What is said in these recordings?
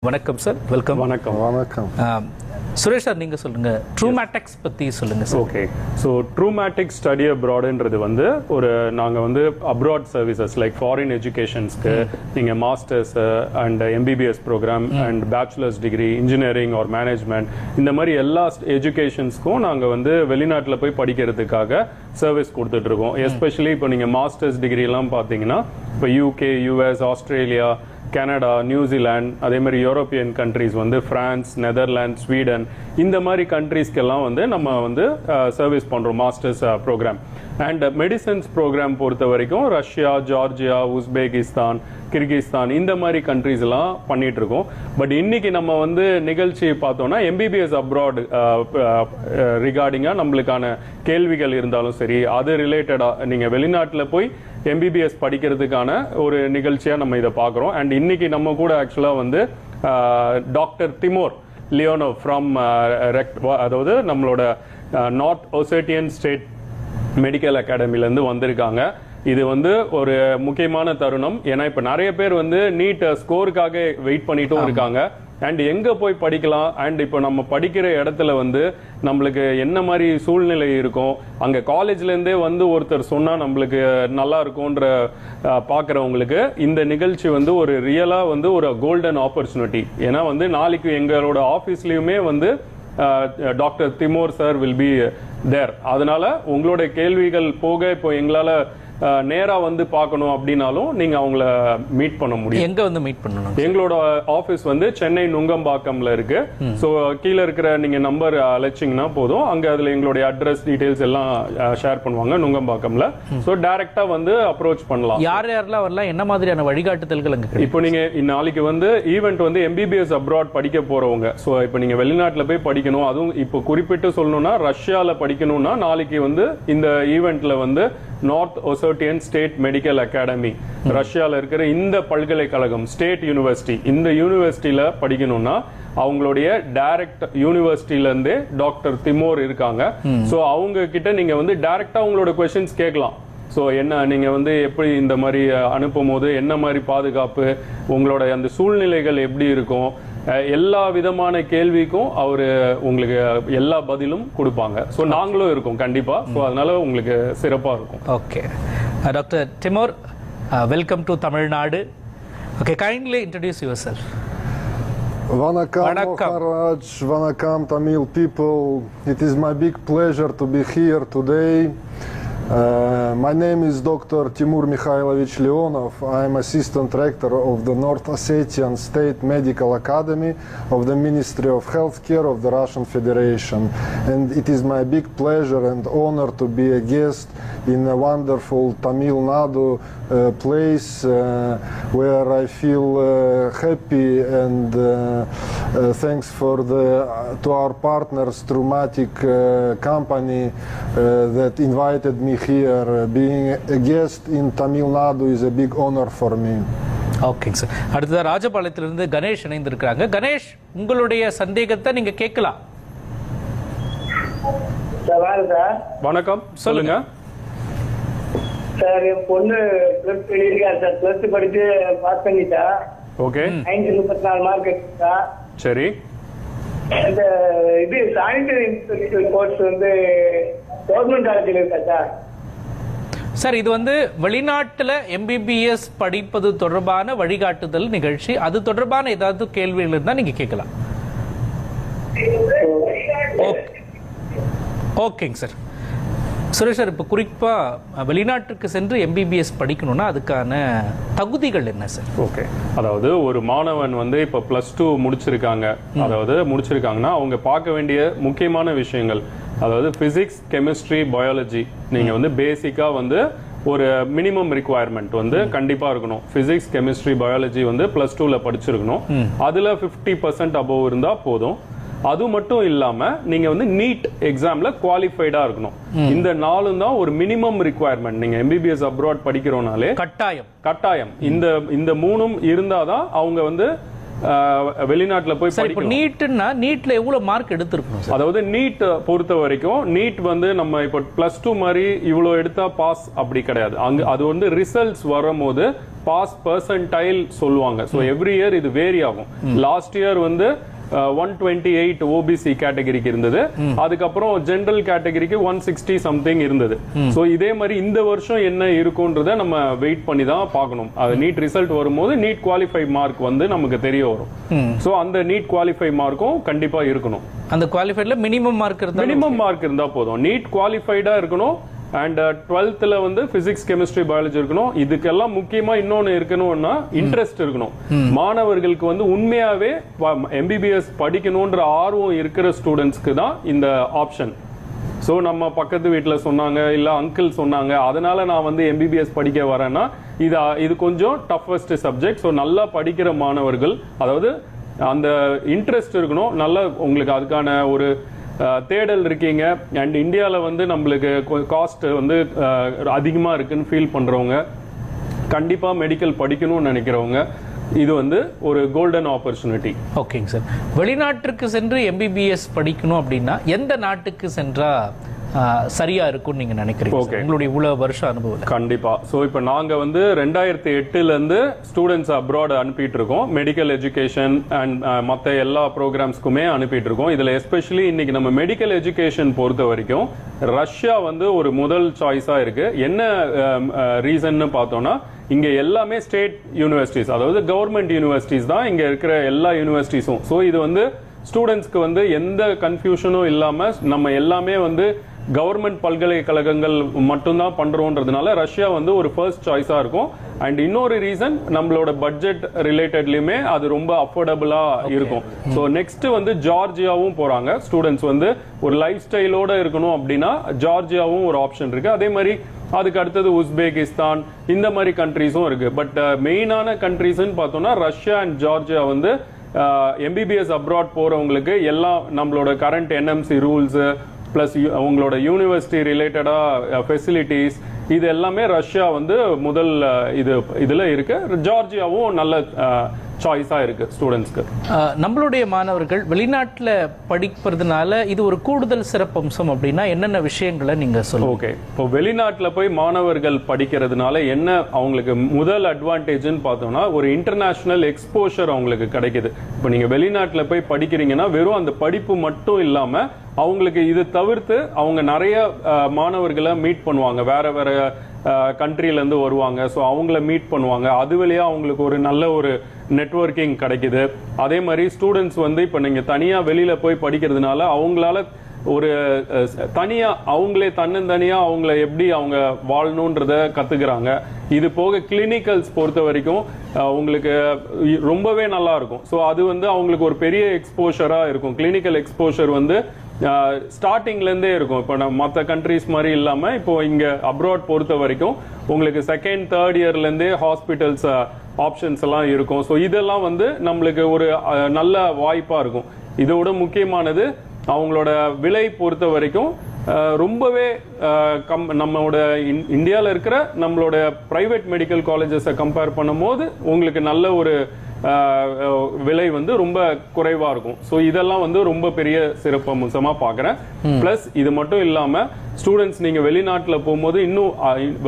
வணக்கம் sir, welcome. வணக்கம். வணக்கம் சுரேஷ் சார், நீங்கள் சொல்லுங்கள், ட்ரூமேட்டிக்ஸ் பற்றி சொல்லுங்கள் sir. Okay, so Trumatic study அப்ராடுன்றது வந்து நாங்கள் வந்து அப்ராட் சர்வீசஸ் லைக் ஃபாரின் எஜுகேஷன்ஸ்க்கு நீங்கள் masters and MBBS programme and bachelors degree engineering or management இந்த மாதிரி எல்லா எஜுகேஷன்ஸ்க்கும் நாங்கள் வந்து வெளிநாட்டில் போய் படிக்கிறதுக்காக சர்வீஸ் கொடுத்துட்ருக்கோம். எஸ்பெஷலி இப்போ நீங்கள் மாஸ்டர்ஸ் டிகிரிலாம் பார்த்தீங்கன்னா இப்போ UK, US, Australia, Canada, New Zealand, அதே மாதிரி யூரோப்பியன் கண்ட்ரிஸ் வந்து பிரான்ஸ், நெதர்லாந்து, ஸ்வீடன் இந்த மாதிரி கண்ட்ரீஸ்க்கெல்லாம் வந்து நம்ம வந்து சர்வீஸ் பண்ணுறோம் masters programme. And medicines programme பொறுத்த வரைக்கும் ரஷ்யா, ஜார்ஜியா, உஸ்பெகிஸ்தான், கிர்கிஸ்தான் இந்த மாதிரி கண்ட்ரிஸ் எல்லாம் பண்ணிட்டு இருக்கோம். பட் இன்னைக்கு நம்ம வந்து நிகழ்ச்சி பார்த்தோம்னா எம்பிபிஎஸ் அப்ராட் ரிகார்டிங்காக நம்மளுக்கான கேள்விகள் இருந்தாலும் சரி, அது ரிலேட்டடாக நீங்கள் வெளிநாட்டில் போய் எம்பிபிஎஸ் படிக்கிறதுக்கான ஒரு நிகழ்ச்சியாக நம்ம இதை பார்க்குறோம். அண்ட் இன்னைக்கு நம்ம கூட ஆக்சுவலாக வந்து டாக்டர் திமோர் லியோனோவ் ஃப்ரம் அதாவது நம்மளோட நார்த் ஒசேட்டியன் ஸ்டேட் மெடிக்கல் அகாடமிலேருந்து வந்திருக்காங்க. இது வந்து ஒரு முக்கியமான தருணம். ஏன்னா இப்போ நிறைய பேர் வந்து நீட் ஸ்கோருக்காக வெயிட் பண்ணிட்டும் இருக்காங்க. அண்ட் எங்கே போய் படிக்கலாம், அண்ட் இப்போ நம்ம படிக்கிற இடத்துல வந்து நம்மளுக்கு என்ன மாதிரி சூழ்நிலை இருக்கும், அங்கே காலேஜ்லேருந்தே வந்து ஒருத்தர் சொன்னால் நம்மளுக்கு நல்லா இருக்கும்ன்ற பார்க்குறவங்களுக்கு இந்த நிகழ்ச்சி வந்து ஒரு ரியலாக வந்து ஒரு கோல்டன் ஆப்பர்ச்சுனிட்டி. ஏன்னா வந்து நாளைக்கு எங்களோட ஆஃபீஸ்லேயுமே வந்து doctor Timor sir will be there. அதனால உங்களோட கேள்விகள் போக இப்போ எங்களால் நேரா வந்து பார்க்கணும் அப்படின்னாலும் நீங்க அவங்கள மீட் பண்ண முடியும். எங்க வந்து மீட் பண்ணணும்? எங்களோட ஆபீஸ் வந்து சென்னை நுங்கம்பாக்கம்ல இருக்கு. ஸோ கீழே இருக்கிற நீங்க நம்பர் அழைச்சிங்கன்னா போதும், அங்க அதுல எங்களுடைய அட்ரஸ் டீடைல்ஸ் எல்லாம் ஷேர் பண்ணுவாங்க நுங்கம்பாக்கம்ல. ஸோ டைரக்டா வந்து அப்ரோச் பண்ணலாம். யார் யாரெல்லாம் வரலாம், என்ன மாதிரியான வழிகாட்டுதல்கள் அங்க? இப்போ நீங்க நாளைக்கு வந்து ஈவெண்ட் வந்து எம்பிபிஎஸ் அப்ராட் படிக்க போறவங்க. ஸோ இப்போ நீங்க வெளிநாட்டுல போய் படிக்கணும், அதுவும் இப்போ குறிப்பிட்டு சொல்லணும்னா ரஷ்யால படிக்கணும்னா நாளைக்கு வந்து இந்த ஈவெண்ட்ல வந்து நார்த் ஒசேட்டியன் ஸ்டேட் மெடிக்கல் அகாடமி ரஷ்யால இருக்கிற இந்த பல்கலைக்கழகம் ஸ்டேட் யூனிவர்சிட்டி, இந்த யூனிவர்சிட்டியில படிக்கணும்னா அவங்களுடைய டைரக்ட் யூனிவர்சிட்டியில இருந்தே டாக்டர் திமோர் இருக்காங்க. சோ அவங்க கிட்ட நீங்க வந்து டைரக்டா உங்களோட क्वेश्चंस கேட்கலாம். ஸோ என்ன நீங்க வந்து எப்படி இந்த மாதிரி அனுப்பும் போது என்ன மாதிரி பாதுகாப்பு, உங்களோட அந்த சூழ்நிலைகள் எப்படி இருக்கும், எல்லா விதமான கேள்விக்கும் அவரு உங்களுக்கு எல்லா பதிலும் கொடுப்பாங்க. ஸோ நாங்களும் இருக்கோம் கண்டிப்பா. ஸோ அதனால உங்களுக்கு சிறப்பா இருக்கும். Okay doctor Timor, welcome to Tamil Nadu. Okay, kindly introduce your self. Vanakkam, Maharaj. Vanakkam, Tamil people. It is my big pleasure to be here today. My name is Dr. Timur Mikhailovich Leonov. I am Assistant Rector of the North Ossetian State Medical Academy of the Ministry of Healthcare of the Russian Federation. And it is my big pleasure and honor to be a guest in a wonderful Tamil Nadu place where I feel happy, and thanks to our partners Trumatic company that invited me here. Being a guest in Tamil Nadu is a big honor for me. ஓகேங்க sir. அடுத்ததா ராஜபாளையத்திலிருந்து கணேஷ் இணைந்திருக்கிறாங்க. கணேஷ், உங்களுடைய சந்தேகத்தை நீங்க கேட்கலாம். வணக்கம், சொல்லுங்க sir. என் பொண்ணு +2 எழுதிருக்கா sir. +2 படிச்சு பாஸ் பண்ணிட்டா. ஓகே, 34 மார்க் எடுத்தா. சரி. இந்த இது சானிட்டரி கோர்ஸ் வந்து கவர்மெண்ட் காலேஜில் இருக்கா சார்? சார், இது வந்து வெளிநாட்டில் எம்பிபிஎஸ் படிப்பது தொடர்பான வழிகாட்டுதல் நிகழ்ச்சி. அது தொடர்பான ஏதாவது கேள்விகள் இருந்தால் நீங்கள் கேட்கலாம். ஓகேங்க சார். சுரேஷ் சார், இப்போ குறிப்பாக வெளிநாட்டுக்கு சென்று எம்பிபிஎஸ் படிக்கணும்னா அதுக்கான தகுதிகள் என்ன சார்? ஓகே, அதாவது ஒரு மாணவன் வந்து இப்போ +2 முடிச்சிருக்காங்க, அதாவது முடிச்சிருக்காங்கன்னா அவங்க பார்க்க வேண்டிய முக்கியமான விஷயங்கள், அதாவது பிசிக்ஸ், கெமிஸ்ட்ரி, பயாலஜி நீங்க வந்து பேசிக்கா வந்து ஒரு மினிமம் ரிக்வயர்மெண்ட் வந்து கண்டிப்பா இருக்கணும். பிசிக்ஸ், கெமிஸ்ட்ரி, பயாலஜி வந்து +2ல படிச்சிருக்கணும். அதுல 50% அபோவ் இருந்தா போதும். அது மட்டும் இல்லாம நீங்க வந்து நீட் எக்ஸாம்ல குவாலிஃபைடா இருக்கணும். இந்த 4 தான் ஒரு மினிமம் ரிக்வயர்மெண்ட். நீங்க எம்பிபிஎஸ் அப்ராட் படிக்கிறோம்னாலே கட்டாயம் இந்த 3ம் இருந்தாதான் அவங்க வந்து வெளிநாட்டுல போய் படிக்கணும். நீட்னா நீட்ல எவ்வளவு மார்க் எடுத்திருக்கணும்? அதாவது நீட் பொறுத்த வரைக்கும் நீட் வந்து நம்ம இப்போ +2 மாதிரி இவ்வளவு எடுத்தா பாஸ் அப்படி கிடையாது. அங்க அது வந்து ரிசல்ட்ஸ் வரும்போது பாஸ் பர்சன்டைல் சொல்லுவாங்க. ஸோ எவ்ரி இயர் இது வேரி ஆகும். லாஸ்ட் இயர் வந்து 128 ஓபிசி கேட்டகரிக்கு இருந்தது, அதுக்கப்புறம் ஜெனரல் கேட்டகரிக்கு 160 சம்திங் இருந்தது. சோ இதே மாதிரி இந்த வருஷம் என்ன இருக்கும்ன்றத நம்ம வெயிட் பண்ணி தான் பார்க்கணும். அது நீட் ரிசல்ட் வரும்போது நீட் குவாலிஃபை மார்க் வந்து நமக்கு தெரிய வரும். சோ அந்த நீட் குவாலிஃபை மார்க்கும் கண்டிப்பா இருக்கணும். அந்த குவாலிஃபைட்ல மினிமம் மார்க் இருந்தா போதும். நீட் குவாலிஃபைடா இருக்கணும். அண்ட் 12th வந்து பிசிக்ஸ் கெமிஸ்ட்ரி பயாலஜி இருக்கணும். இதுக்கெல்லாம் முக்கியமா இன்னொன்னு இருக்கணும்னா இன்ட்ரெஸ்ட் இருக்கணும். மாணவர்களுக்கு வந்து உண்மையாவே எம்பிபிஎஸ் படிக்கணும்ன்ற ஆர்வம் இருக்கிற ஸ்டூடெண்ட்ஸ்க்கு தான் இந்த ஆப்ஷன். ஸோ நம்ம பக்கத்து வீட்டில் சொன்னாங்க, இல்லை அங்கிள் சொன்னாங்க, அதனால நான் வந்து எம்பிபிஎஸ் படிக்க வரேன்னா இது கொஞ்சம் டஃபஸ்ட் சப்ஜெக்ட். ஸோ நல்லா படிக்கிற மாணவர்கள், அதாவது அந்த இன்ட்ரெஸ்ட் இருக்கணும், நல்லா உங்களுக்கு அதுக்கான ஒரு தேடல் இருக்கீங்க. அண்ட் இந்தியாவில் வந்து நம்மளுக்கு காஸ்ட் வந்து அதிகமாக இருக்குன்னு ஃபீல் பண்ணுறவங்க, கண்டிப்பாக மெடிக்கல் படிக்கணும்னு நினைக்கிறவங்க, இது வந்து ஒரு கோல்டன் ஆப்பர்ச்சுனிட்டி. ஓகேங்க சார். வெளிநாட்டிற்கு சென்று எம்பிபிஎஸ் படிக்கணும் அப்படின்னா எந்த நாட்டுக்கு சென்றா சரியா இருக்கும் நீங்க நினைக்கிறீங்க? உங்களுடைய இவ்வளவு வருஷ அனுபவம். கண்டிப்பா. சோ இப்போ நாங்க வந்து 2008ல இருந்து ஸ்டூடெண்ட்ஸ் அப்ராட் அனுப்பிட்டு இருக்கோம். மெடிக்கல் எஜுகேஷன் அண்ட் மற்ற எல்லா ப்ரோக்ராம்ஸ்க்குமே அனுப்பிட்டு இருக்கோம். இதுல எஸ்பெஷலி இன்னைக்கு நம்ம மெடிக்கல் எஜுகேஷன் பொறுத்த வரைக்கும் ரஷ்யா வந்து ஒரு முதல் சாய்ஸா இருக்கு. என்ன ரீசன்னு பார்த்தோம்னா, இங்க எல்லாமே ஸ்டேட் யூனிவர்சிட்டிஸ், அதாவது கவர்மெண்ட் யூனிவர்சிட்டிஸ் தான் இங்க இருக்கிற எல்லா யூனிவர்சிட்டிஸும். ஸோ இது வந்து ஸ்டூடெண்ட்ஸ்க்கு வந்து எந்த கன்ஃபியூஷனும் இல்லாம நம்ம எல்லாமே வந்து கவர்மெண்ட் பல்கலைக்கழகங்கள் மட்டும்தான் பண்றோம்ன்றதுனால ரஷ்யா வந்து ஒரு ஃபர்ஸ்ட் சாய்ஸா இருக்கும். அண்ட் இன்னொரு ரீசன், நம்மளோட பட்ஜெட் ரிலேட்டட்லயுமே அது ரொம்ப அஃபோர்டபுளா இருக்கும். ஸோ நெக்ஸ்ட் வந்து ஜார்ஜியாவும் போறாங்க. ஸ்டூடெண்ட்ஸ் வந்து ஒரு லைஃப் ஸ்டைலோட இருக்கணும் அப்படின்னா ஜார்ஜியாவும் ஒரு ஆப்ஷன் இருக்கு. அதே மாதிரி அதுக்கு அடுத்தது உஸ்பெகிஸ்தான், இந்த மாதிரி கண்ட்ரீஸும் இருக்கு. பட் மெயினான கண்ட்ரீஸ்ன்னு பார்த்தோம்னா ரஷ்யா அண்ட் ஜார்ஜியா வந்து எம்பிபிஎஸ் அப்ராட் போறவங்களுக்கு எல்லாம் நம்மளோட கரண்ட் என்எம்சி ரூல்ஸ் பிளஸ் உங்களோட யூனிவர்சிட்டி ரிலேட்டடா ஃபெசிலிட்டிஸ், இது எல்லாமே ரஷ்யா வந்து முதல் இதுல இருக்கு. ஜார்ஜியாவும் நல்ல சாய்ஸா இருக்கு ஸ்டூடெண்ட்ஸ்க்கு. நம்மளுடைய மாணவர்கள் வெளிநாட்டுல படிக்கிறதுனால இது ஒரு கூடுதல் சிறப்பம்சம் அப்படின்னா என்னென்ன விஷயங்களை நீங்க சொல்லுங்க? ஓகே, இப்போ வெளிநாட்டுல போய் மாணவர்கள் படிக்கிறதுனால என்ன அவங்களுக்கு முதல் அட்வான்டேஜ்னு பார்த்தோம்னா, ஒரு இன்டர்நேஷனல் எக்ஸ்போஷர் அவங்களுக்கு கிடைக்குது. இப்போ நீங்க வெளிநாட்டுல போய் படிக்கிறீங்கன்னா வெறும் அந்த படிப்பு மட்டும் இல்லாம அவங்களுக்கு இது தவிர்த்து அவங்க நிறைய மாணவர்களை மீட் பண்ணுவாங்க, வேற வேற கண்ட்ரில இருந்து வருவாங்க. ஸோ அவங்கள மீட் பண்ணுவாங்க. அது வழியா அவங்களுக்கு ஒரு நல்ல ஒரு நெட்வொர்க்கிங் கிடைக்குது. அதே மாதிரி ஸ்டூடெண்ட்ஸ் வந்து இப்போ நீங்க தனியா வெளியில போய் படிக்கிறதுனால அவங்களால ஒரு தனியா அவங்களே தன்னந்தனியா அவங்கள எப்படி அவங்க வாழணும்ன்றத கத்துக்கிறாங்க. இது போக கிளினிக்கல்ஸ் பொறுத்த வரைக்கும் உங்களுக்கு ரொம்பவே நல்லா இருக்கும். ஸோ அது வந்து அவங்களுக்கு ஒரு பெரிய எக்ஸ்போஷரா இருக்கும். கிளினிக்கல் எக்ஸ்போஷர் வந்து ஸ்டார்டிங்ல இருந்தே இருக்கும். இப்போ நம்ம மற்ற கண்ட்ரிஸ் மாதிரி இல்லாம இப்போ இங்க அப்ராட் பொறுத்த வரைக்கும் உங்களுக்கு செகண்ட் தேர்ட் இயர்ல இருந்தே ஹாஸ்பிட்டல்ஸ் ஆப்ஷன்ஸ் எல்லாம் இருக்கும். ஸோ இதெல்லாம் வந்து நம்மளுக்கு ஒரு நல்ல வாய்ப்பா இருக்கும். இதோட முக்கியமானது அவங்களோட விலை பொறுத்த வரைக்கும் ரொம்பவே நம்மளோட இந்தியாவில் இருக்கிற நம்மளோட பிரைவேட் மெடிக்கல் காலேஜஸை கம்பேர் பண்ணும்போது உங்களுக்கு நல்ல ஒரு விலை வந்து ரொம்ப குறைவா இருக்கும். ஸோ இதெல்லாம் வந்து ரொம்ப பெரிய சிறப்பு அம்சமா பாக்குறேன். பிளஸ் இது மட்டும் இல்லாம ஸ்டூடெண்ட்ஸ் நீங்க வெளிநாட்டுல போகும்போது இன்னும்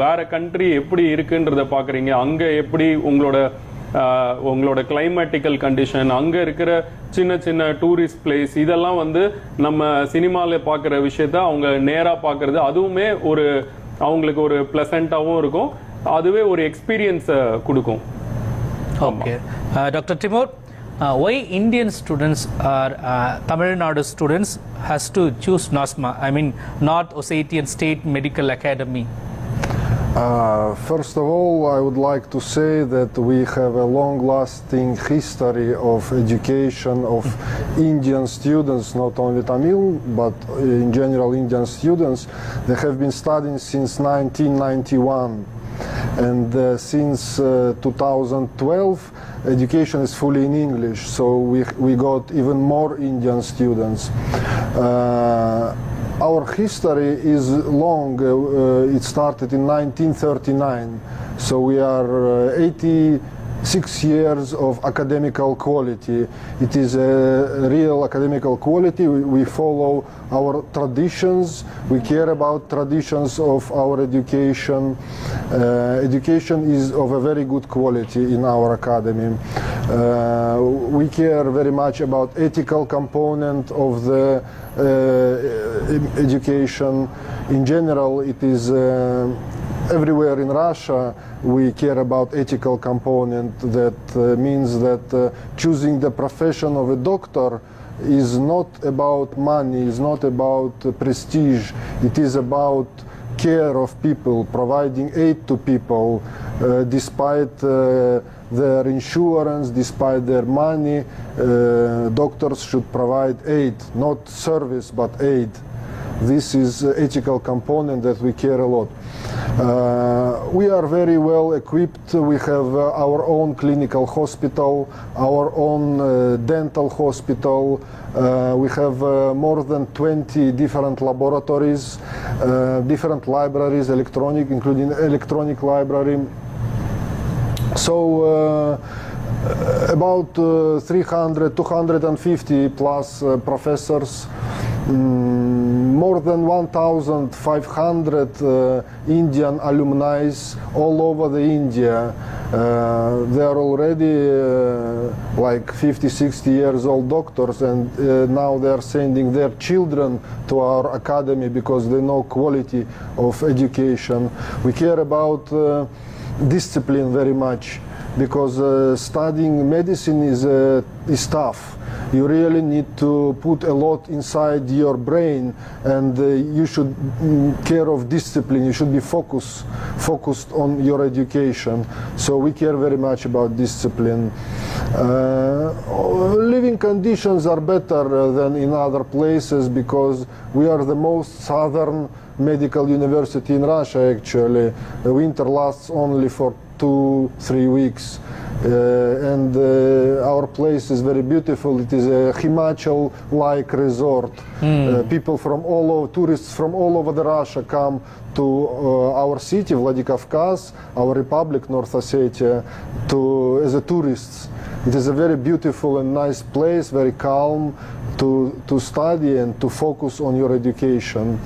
வேற கண்ட்ரி எப்படி இருக்குன்றத பாக்குறீங்க. அங்க எப்படி உங்களோட கிளைமேட்டிக்கல் கண்டிஷன், அங்க இருக்கிற சின்ன சின்ன டூரிஸ்ட் பிளேஸ், இதெல்லாம் வந்து நம்ம சினிமால பாக்குற விஷயத்த அவங்க நேரா பாக்குறது, அதுவுமே ஒரு அவங்களுக்கு ஒரு பிளசண்டாவும் இருக்கும். அதுவே ஒரு எக்ஸ்பீரியன்ஸ் கொடுக்கும். Okay. Dr. Timur, why Indian students or Tamil Nadu students has to choose NOSMA, I mean North Ossetian State Medical Academy? First of all, I would like to say that we have a long-lasting history of education of Indian students, not only Tamil, but in general Indian students. They have been studying since 1991. And since 2012, education is fully in English, so we got even more Indian students. Our history is long. It started in 1939, so we are 6 years of academical quality. It is a real academical quality. We follow our traditions. We care about traditions of our education. Education is of a very good quality in our academy. We care very much about ethical component of the education. In general, it is everywhere in Russia we care about ethical component. That means that choosing the profession of a doctor is not about money, is not about prestige. It is about care of people, providing aid to people, despite their insurance, despite their money. Doctors should provide aid, not service but aid. This is ethical component that we care a lot. We are very well equipped. We have our own clinical hospital, our own dental hospital. We have more than 20 different laboratories, different libraries, including electronic library. So about 250 plus professors, more than 1,500 Indian alumni all over the India. They are already like 50, 60 years old doctors, and now they are sending their children to our academy because they know quality of education. We care about discipline very much, because studying medicine is tough. You really need to put a lot inside your brain, and you should care of discipline. You should be focused on your education. So we care very much about discipline. Living conditions are better than in other places because we are the most southern medical university in Russia. Actually, the winter lasts only for 2-3 weeks. And our place is very beautiful. It is a Himachal-like resort. People from tourists from all over the Russia come to our city, Vladikavkaz, our republic, North Ossetia, as a tourists. It is a very beautiful and nice place, very calm to study and to focus on your education.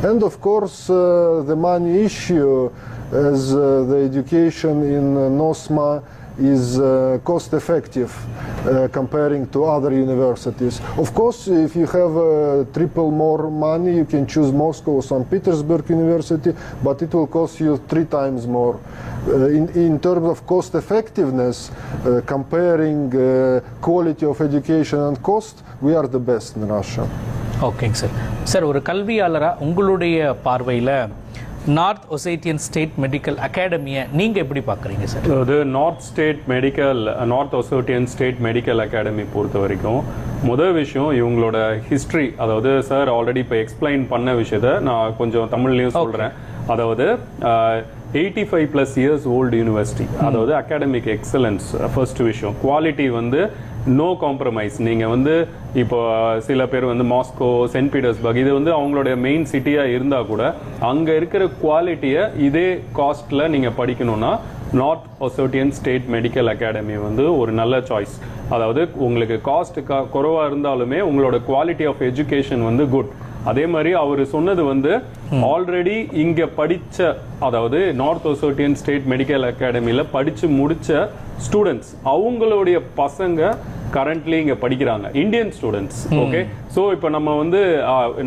And of course, the money issue, as the education in NOSMA is cost effective comparing to other universities. Of course, if you have triple more money, you can choose Moscow or St. Petersburg University, but it will cost you 3 times more. In terms of cost effectiveness, comparing quality of education and cost, we are the best in Russia. ஓகேங்க sir. Sir, ஒரு கல்வியாளராக உங்களுடைய பார்வையில் north ஒசேட்டியன் state medical அகாடமியை நீங்கள் எப்படி பார்க்குறீங்க sir? அது north ஒசேட்டியன் state Medical academy பொறுத்த வரைக்கும் முதல் விஷயம் இவங்களோட ஹிஸ்ட்ரி, அதாவது சார் ஆல்ரெடி இப்போ எக்ஸ்பிளைன் பண்ண விஷயத்த நான் கொஞ்சம் தமிழ்லையும் சொல்கிறேன். அதாவது 85+ இயர்ஸ் ஓல்டு யூனிவர்சிட்டி, அதாவது அகாடமிக் எக்ஸலன்ஸ் ஃபர்ஸ்ட் விஷயம். குவாலிட்டி வந்து நோ காம்ப்ரமைஸ். நீங்கள் வந்து இப்போ சில பேர் வந்து மாஸ்கோ, சென்ட் பீட்டர்ஸ்பர்க், இது வந்து அவங்களுடைய மெயின் சிட்டியாக இருந்தால் கூட அங்கே இருக்கிற குவாலிட்டியை இதே காஸ்ட்டில் நீங்கள் படிக்கணும்னா நார்த் ஒசேட்டியன் ஸ்டேட் மெடிக்கல் அகாடமி வந்து ஒரு நல்ல சாய்ஸ். அதாவது உங்களுக்கு காஸ்ட் குறைவாக இருந்தாலுமே உங்களோட குவாலிட்டி ஆஃப் எஜுகேஷன் வந்து குட். அதே மாதிரி அவர் சொன்னது வந்து ஆல்ரெடி இங்க படிச்ச, அதாவது நார்த் ஒசேட்டியன் ஸ்டேட் மெடிக்கல் அகாடமியில படிச்சு முடிச்ச ஸ்டூடெண்ட்ஸ், அவங்களுடைய பசங்க கரண்ட்லி இங்க படிக்கிறாங்க, இந்தியன் ஸ்டூடெண்ட்ஸ். ஓகே, சோ இப்போ நம்ம வந்து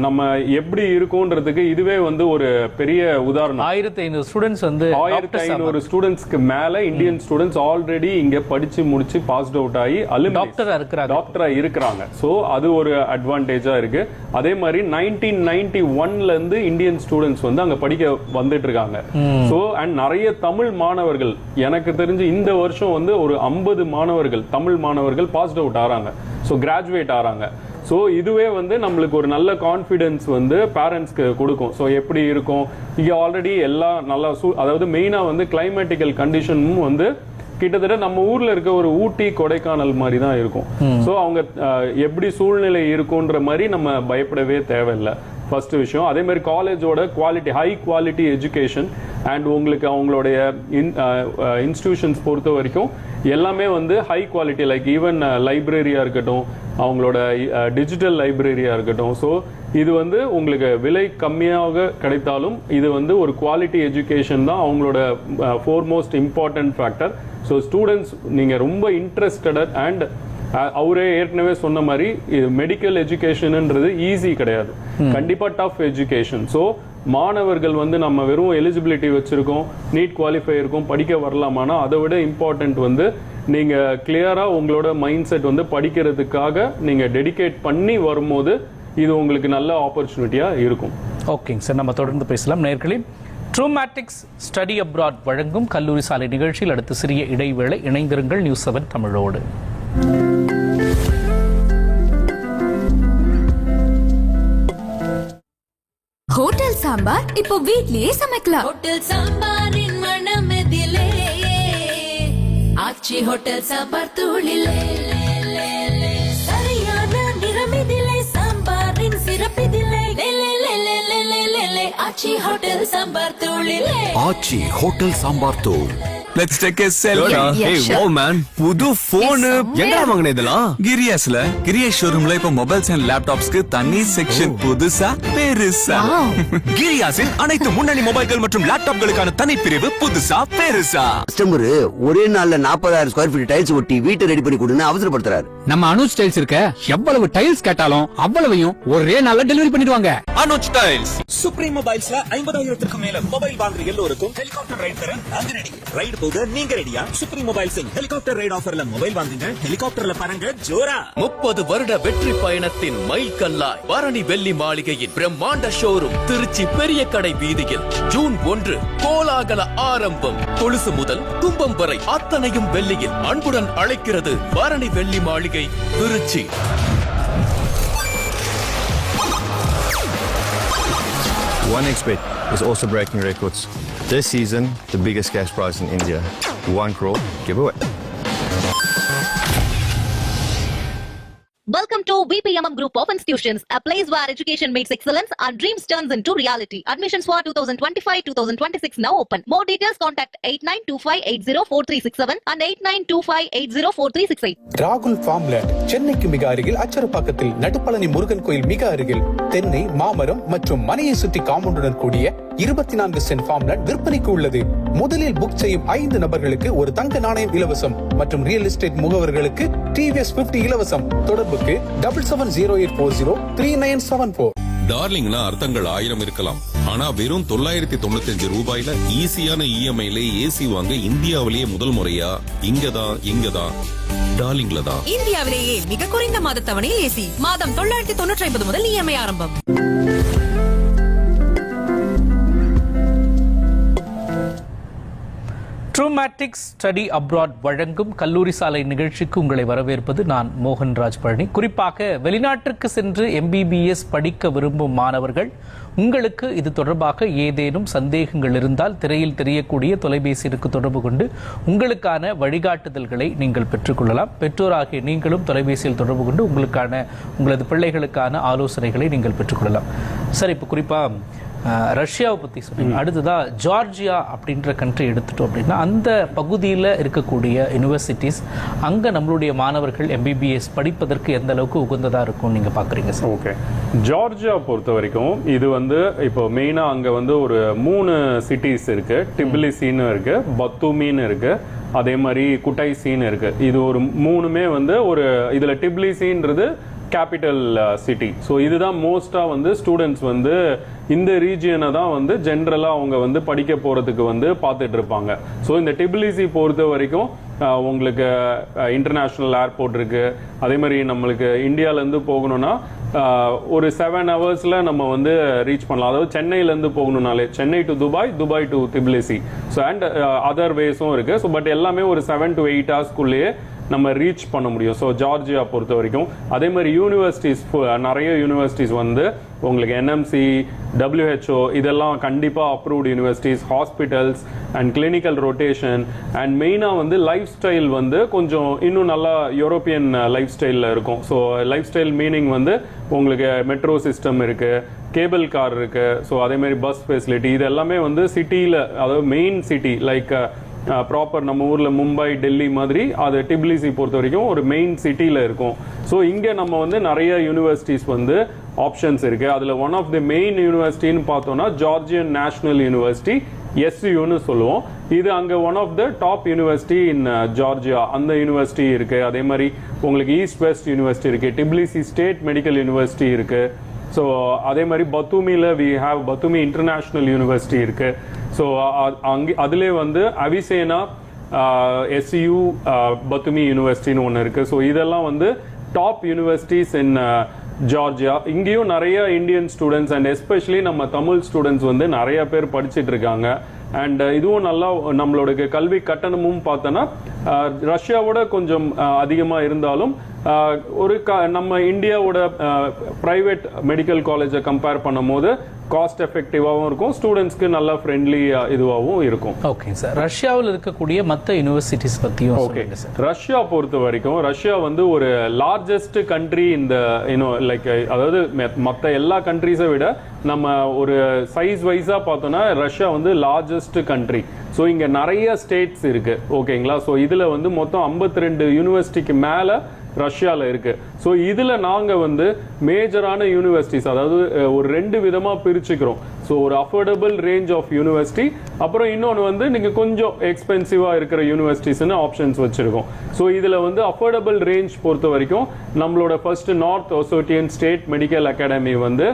நம்ம எப்படி இருக்கும்ன்றதுக்கு இதுவே வந்து ஒரு பெரிய உதாரணம். 1500 ஸ்டூடெண்ட்ஸ் வந்து 1500 ஸ்டூடெண்ட்ஸ்க்கு மேல இந்தியன் ஸ்டூடெண்ட்ஸ் ஆல்ரெடி இங்க படிச்சு முடிச்சு பாஸ்ட் அவுட் ஆகி டாக்டரா இருக்கிறாங்க. சோ அது ஒரு அட்வான்டேஜா இருக்கு. அதே மாதிரி 1991ல இருந்து இந்தியன் ஸ்டூடெண்ட்ஸ் வந்து அங்க படிக்க வந்துட்டு இருக்காங்க. சோ அண்ட் நிறைய தமிழ் மாணவர்கள், எனக்கு தெரிஞ்சு இந்த வருஷம் வந்து ஒரு 50 மாணவர்கள், தமிழ் மாணவர்கள் பாஸ்ட் அவுட் ஆறாங்க. சோ கிராஜுவேட் ஆறாங்க. ஸோ இதுவே வந்து நம்மளுக்கு ஒரு நல்ல கான்ஃபிடென்ஸ் வந்து பேரண்ட்ஸ்க்கு கொடுக்கும். ஸோ எப்படி இருக்கும் இங்கே ஆல்ரெடி எல்லாம் நல்லா அதாவது மெயினாக வந்து கிளைமேட்டிக்கல் கண்டிஷனும் வந்து கிட்டத்தட்ட நம்ம ஊர்ல இருக்க ஒரு ஊட்டி கொடைக்கானல் மாதிரி தான் இருக்கும். ஸோ அவங்க எப்படி சூழ்நிலை இருக்குன்ற மாதிரி நம்ம பயப்படவே தேவையில்லை. ஃபர்ஸ்ட் விஷயம். அதே மாதிரி காலேஜோட quality, high quality education and உங்களுக்கு அவங்களுடைய இன்ஸ்டிடியூஷன்ஸ் பொறுத்த வரைக்கும் எல்லாமே வந்து ஹை குவாலிட்டி, லைக் ஈவன் லைப்ரரியாக இருக்கட்டும், அவங்களோட டிஜிட்டல் லைப்ரரியாக இருக்கட்டும். ஸோ இது வந்து உங்களுக்கு விலை கம்மியாக கிடைத்தாலும் இது வந்து ஒரு குவாலிட்டி எஜுகேஷன் தான் அவங்களோட foremost important factor. So students நீங்கள் ரொம்ப இன்ட்ரெஸ்டட் அண்ட் அவரே ஏற்கனவே சொன்ன மாதிரி மெடிக்கல் எஜுகேஷன்ன்றது ஈஸி கிடையாது, கண்டிப்பா டஃப் எஜுகேஷன். ஸோ மாணவர்கள் வந்து நம்ம வெறும் எலிஜிபிலிட்டி வச்சிருக்கோம், நீட் குவாலிஃபை இருக்கும், படிக்க வரலாமானா அதை விட இம்பார்ட்டன்ட் வந்து நீங்க கிளியரா உங்களோட மைண்ட் செட் வந்து படிக்கிறதுக்காக நீங்க டெடிகேட் பண்ணி வரும்போது இது உங்களுக்கு நல்ல ஆப்பர்ச்சுனிட்டியா இருக்கும். ஓகேங்க சார், நம்ம தொடர்ந்து பேசலாம். நேயர்களே, ட்ரூமேட்டிக்ஸ் ஸ்டடி அப்ராட் வழங்கும் கல்லூரி சாலை நிகழ்ச்சியில் அடுத்து சிறிய இடைவேளை. இணைந்திருங்கள் நியூஸ் 7 தமிழோடு. ஹோட்டல் சாம்பார் இப்போ வீட்லயே சமைக்கலாம். ஹோட்டல் சாம்பாரின் மனமெதிலே ஆச்சி ஹோட்டல் சாம்பார் தூளிலே சரியான நிறமெதிலே சாம்பாரின் சிறப்பெதிலே ஆச்சி ஹோட்டல் சாம்பார் தூளிலே ஆச்சி ஹோட்டல் சாம்பார் தூள். Let's take a selfie. Hey, wow man. புது போன் எங்க வாங்குன இதெல்லாம்? கிரியாஸ்ல. கிரியாஸ் ஷோரூம்ல இப்ப மொபைல்ஸ் அண்ட் லேப்டாப்ஸ்க்கு தனி செக்ஷன் புதுசா பெருசா. கிரியாஸின் அனைத்து முன்னணி மொபைல்கள் மற்றும் லேப்டாப்களுக்கான தனி பிரிவு புதுசா பெருசா. கஸ்டமர் ஒரே நாள்ல 40,000 ஸ்கொயர் ஃபீட் டைல்ஸ் ஒட்டி வீட்டை ரெடி பண்ணி கொடுன்னு அவசரப்படுத்துறாரு. நம்ம அனுஜ் டைல்ஸ் இருக்க, எவ்வளவு டைல்ஸ் கேட்டாலும் அவ்வளவையும் ஒரே நாள்ல டெலிவரி பண்ணிடுவாங்க. அனுஜ் டைல்ஸ். சுப்ரீம் மொபைல்ஸ்ல 50,000க்கு மேல மொபைல் வாங்குற எல்லோருக்கும் ஹெலிகாப்டர் ரைட் தர நாங்க ரெடி. ரைட் போக நீங்க ரெடியா? சுப்ரீம் மொபைல்ஸ் ஹெலிகாப்டர் ரைட் ஆஃபர்ல மொபைல் வாங்குங்க, ஹெலிகாப்டர்ல பறங்க ஜோரா. 30 வருட வெற்றி பயணத்தின் மைல்கல்லாய் பரணி வெள்ளி மாளிகையின் பிரம்மாண்ட ஷோரூம் திருச்சி பெரிய கடை வீதியில் ஜூன் 1 கோலாகல ஆரம்பம். கொலுசு முதல் கும்பம் வரை அத்தனையும் வெள்ளியில் அன்புடன் அழைக்கிறது பரணி வெள்ளி மாளிகை Trichy. OneXBet is also breaking records. This season, the biggest cash prize in India, 1 crore giveaway. Welcome to VPMM Group of Institutions, a place where education meets excellence and dreams turns into reality. Admissions for 2025-2026 now open. More details contact 8925804367 and 8925804368. ராகுல் farmland சென்னைக்கு மிக அருகில் அச்சரப்பாக்கத்தில் நடுப்பழனி முருகன் கோயில் மிக அருகில் தென்னை, மாமரம் மற்றும் மனையை சுற்றி காம்பவுண்டுடன் கூடிய 24 சென்ட் ஃபார்ம்லேண்ட் விற்பனைக்கு உள்ளது. முதலில் புக் செய்யும் 5 நபர்களுக்கு ஒரு தங்க நாணயம் இலவசம் மற்றும் ரியல் எஸ்டேட் முகவர்களுக்கு TVS 50 இலவசம். தொடர்புக்கு 7708403974. டார்லிங்னா அர்த்தங்கள் 1000 இருக்கலாம், ஆனா வெறும் 995 ரூபாயில ஈஸியான EMI-ல ஏசி வாங்க இந்தியாவிலேயே முதல் முறையா இங்கதான் டார்லிங்ல தான். இந்தியாவிலேயே மிக குறைந்த மாத தவணையில் ஏசி மாதம் 999 முதல் EMI ஆரம்பம். ட்ரூமேட்டிக்ஸ் ஸ்டடி அப்ராட் வழங்கும் கல்லூரி சாலை நிகழ்ச்சிக்கு உங்களை வரவேற்பது நான் மோகன்ராஜ் பழனி. குறிப்பாக வெளிநாட்டிற்கு சென்று MBBS படிக்க விரும்பும் மாணவர்கள், உங்களுக்கு இது தொடர்பாக ஏதேனும் சந்தேகங்கள் இருந்தால் திரையில் தெரியக்கூடிய தொலைபேசிக்கு தொடர்பு கொண்டு உங்களுக்கான வழிகாட்டுதல்களை நீங்கள் பெற்றுக்கொள்ளலாம். பெற்றோராகிய நீங்களும் தொலைபேசியில் தொடர்பு கொண்டு உங்களது பிள்ளைகளுக்கான ஆலோசனைகளை நீங்கள் பெற்றுக்கொள்ளலாம். சார், இப்போ குறிப்பாக ரஷ்யாவை பற்றி சொன்னீங்க, அடுத்ததாக ஜார்ஜியா அப்படின்ற கண்ட்ரி எடுத்துட்டோம் அப்படின்னா அந்த பகுதியில் இருக்கக்கூடிய யூனிவர்சிட்டிஸ், அங்கே நம்மளுடைய மாணவர்கள் MBBS படிப்பதற்கு எந்த அளவுக்கு உகந்ததாக இருக்கும் நீங்கள் பார்க்குறீங்க சார்? ஓகே, ஜார்ஜியா பொறுத்த வரைக்கும் இது வந்து இப்போ மெயினாக அங்கே வந்து ஒரு 3 சிட்டிஸ் இருக்கு. டிபிலிசின்னு இருக்கு, பத்துமின்னு இருக்கு, அதே மாதிரி குட்டைசின்னு இருக்கு. இது ஒரு 3மே வந்து ஒரு இதில் டிபிலிசின்றது கேபிட்டல் சிட்டி. ஸோ இதுதான் மோஸ்ட்டாக வந்து ஸ்டூடெண்ட்ஸ் வந்து இந்த ரீஜியனை தான் வந்து ஜென்ரலாக அவங்க வந்து படிக்க போகிறதுக்கு வந்து பார்த்துட்டு இருப்பாங்க. ஸோ இந்த டிபிலிசி பொறுத்த வரைக்கும் உங்களுக்கு இன்டர்நேஷ்னல் ஏர்போர்ட் இருக்குது. அதே மாதிரி நம்மளுக்கு இந்தியாவிலேருந்து போகணும்னா ஒரு 7 ஹவர்ஸில் நம்ம வந்து ரீச் பண்ணலாம். அதாவது சென்னையிலேருந்து போகணும்னாலே Chennai to Dubai, Dubai to Tbilisi. So and other வேஸும் இருக்குது. ஸோ பட் எல்லாமே ஒரு 7 to 8 ஹவர்ஸ்க்குள்ளேயே நம்ம ரீச் பண்ண முடியும். ஸோ ஜார்ஜியா பொறுத்த வரைக்கும் அதே மாதிரி யூனிவர்சிட்டிஸ் நிறைய யூனிவர்சிட்டிஸ் வந்து உங்களுக்கு NMC, WHO இதெல்லாம் கண்டிப்பாக approved universities, hospitals and clinical rotation and மெயினாக வந்து லைஃப் ஸ்டைல் வந்து கொஞ்சம் இன்னும் நல்லா யூரோப்பியன் லைஃப் ஸ்டைலில் இருக்கும். ஸோ லைஃப் ஸ்டைல் மீனிங் வந்து உங்களுக்கு மெட்ரோ சிஸ்டம் இருக்குது, கேபிள் கார் இருக்குது, ஸோ அதே மாதிரி பஸ் ஃபெசிலிட்டி இது எல்லாமே வந்து சிட்டியில், அதாவது மெயின் சிட்டி லைக் ப்ராப்பர் நம்ம ஊரில் மும்பை, டெல்லி மாதிரி அது டிபிலிசி பொறுத்த வரைக்கும் ஒரு மெயின் சிட்டியில் இருக்கும். ஸோ இங்கே நம்ம வந்து நிறைய யூனிவர்சிட்டிஸ் வந்து ஆப்ஷன்ஸ் இருக்கு. அதில் ஒன் ஆஃப் தி மெயின் யூனிவர்சிட்டின்னு பார்த்தோம்னா ஜார்ஜியன் நேஷனல் யூனிவர்சிட்டி, SUன்னு சொல்லுவோம். இது அங்கே one of the top university in Georgia, அந்த யூனிவர்சிட்டி இருக்கு. அதே மாதிரி உங்களுக்கு ஈஸ்ட் வெஸ்ட் யூனிவர்சிட்டி இருக்கு, டிபிலிசி ஸ்டேட் மெடிக்கல் யூனிவர்சிட்டி இருக்கு. ஸோ அதே மாதிரி பத்துமியில் we have Batumi International University இருக்கு. ஸோ அங்கே அதிலே வந்து அவிசேனா SU பத்துமி யூனிவர்சிட்டின்னு ஒன்று இருக்கு. ஸோ இதெல்லாம் வந்து டாப் யூனிவர்சிட்டிஸ் இன் ஜார்ஜியா. இங்கேயும் நிறைய இந்தியன் ஸ்டூடெண்ட்ஸ் அண்ட் எஸ்பெஷலி நம்ம தமிழ் ஸ்டூடெண்ட்ஸ் வந்து நிறைய பேர் படிச்சுட்டு இருக்காங்க. அண்ட் இதுவும் நல்லா நம்மளோட கல்வி கட்டணமும் பார்த்தோன்னா ரஷ்யாவோட கொஞ்சம் அதிகமாக இருந்தாலும் ஒரு நம்ம இந்தியாவோட பிரைவேட் மெடிக்கல் காலேஜை கம்பேர் பண்ணும் போது காஸ்ட் எஃபெக்டிவாகவும் இருக்கும், ஸ்டூடெண்ட்ஸ்க்கு நல்லா ஃப்ரெண்ட்லி இதுவாகவும் இருக்கும். ஓகே சார், ரஷ்யாவில் இருக்கக்கூடிய மற்ற யூனிவர்சிட்டிஸ் பற்றியும் ஓகே. ரஷ்யா பொறுத்த வரைக்கும் ரஷ்யா வந்து ஒரு லார்ஜஸ்ட் கண்ட்ரி இந்த லைக் அதாவது மற்ற எல்லா கண்ட்ரிஸை விட நம்ம ஒரு சைஸ் வைஸா பார்த்தோம்னா ரஷ்யா வந்து லார்ஜஸ்ட் கண்ட்ரி. ஸோ இங்கே நிறைய ஸ்டேட்ஸ் இருக்கு ஓகேங்களா. ஸோ இதில் வந்து மொத்தம் 52 யூனிவர்சிட்டிக்கு மேலே ரஷ்யாவில் இருக்கு. ஸோ இதில் நாங்கள் வந்து மேஜரான யூனிவர்சிட்டிஸ், அதாவது ஒரு 2 விதமாக பிரிச்சுக்கிறோம். ஸோ ஒரு அஃபோர்டபுள் ரேஞ்ச் ஆஃப் யூனிவர்சிட்டி, அப்புறம் இன்னொன்று வந்து நீங்கள் கொஞ்சம் எக்ஸ்பென்சிவாக இருக்கிற யூனிவர்சிட்டிஸ்னு ஆப்ஷன்ஸ் வச்சுருக்கோம். ஸோ இதில் வந்து அஃபோர்டபுள் ரேஞ்ச் பொறுத்த வரைக்கும் நம்மளோட first North Ossetian State Medical Academy வந்து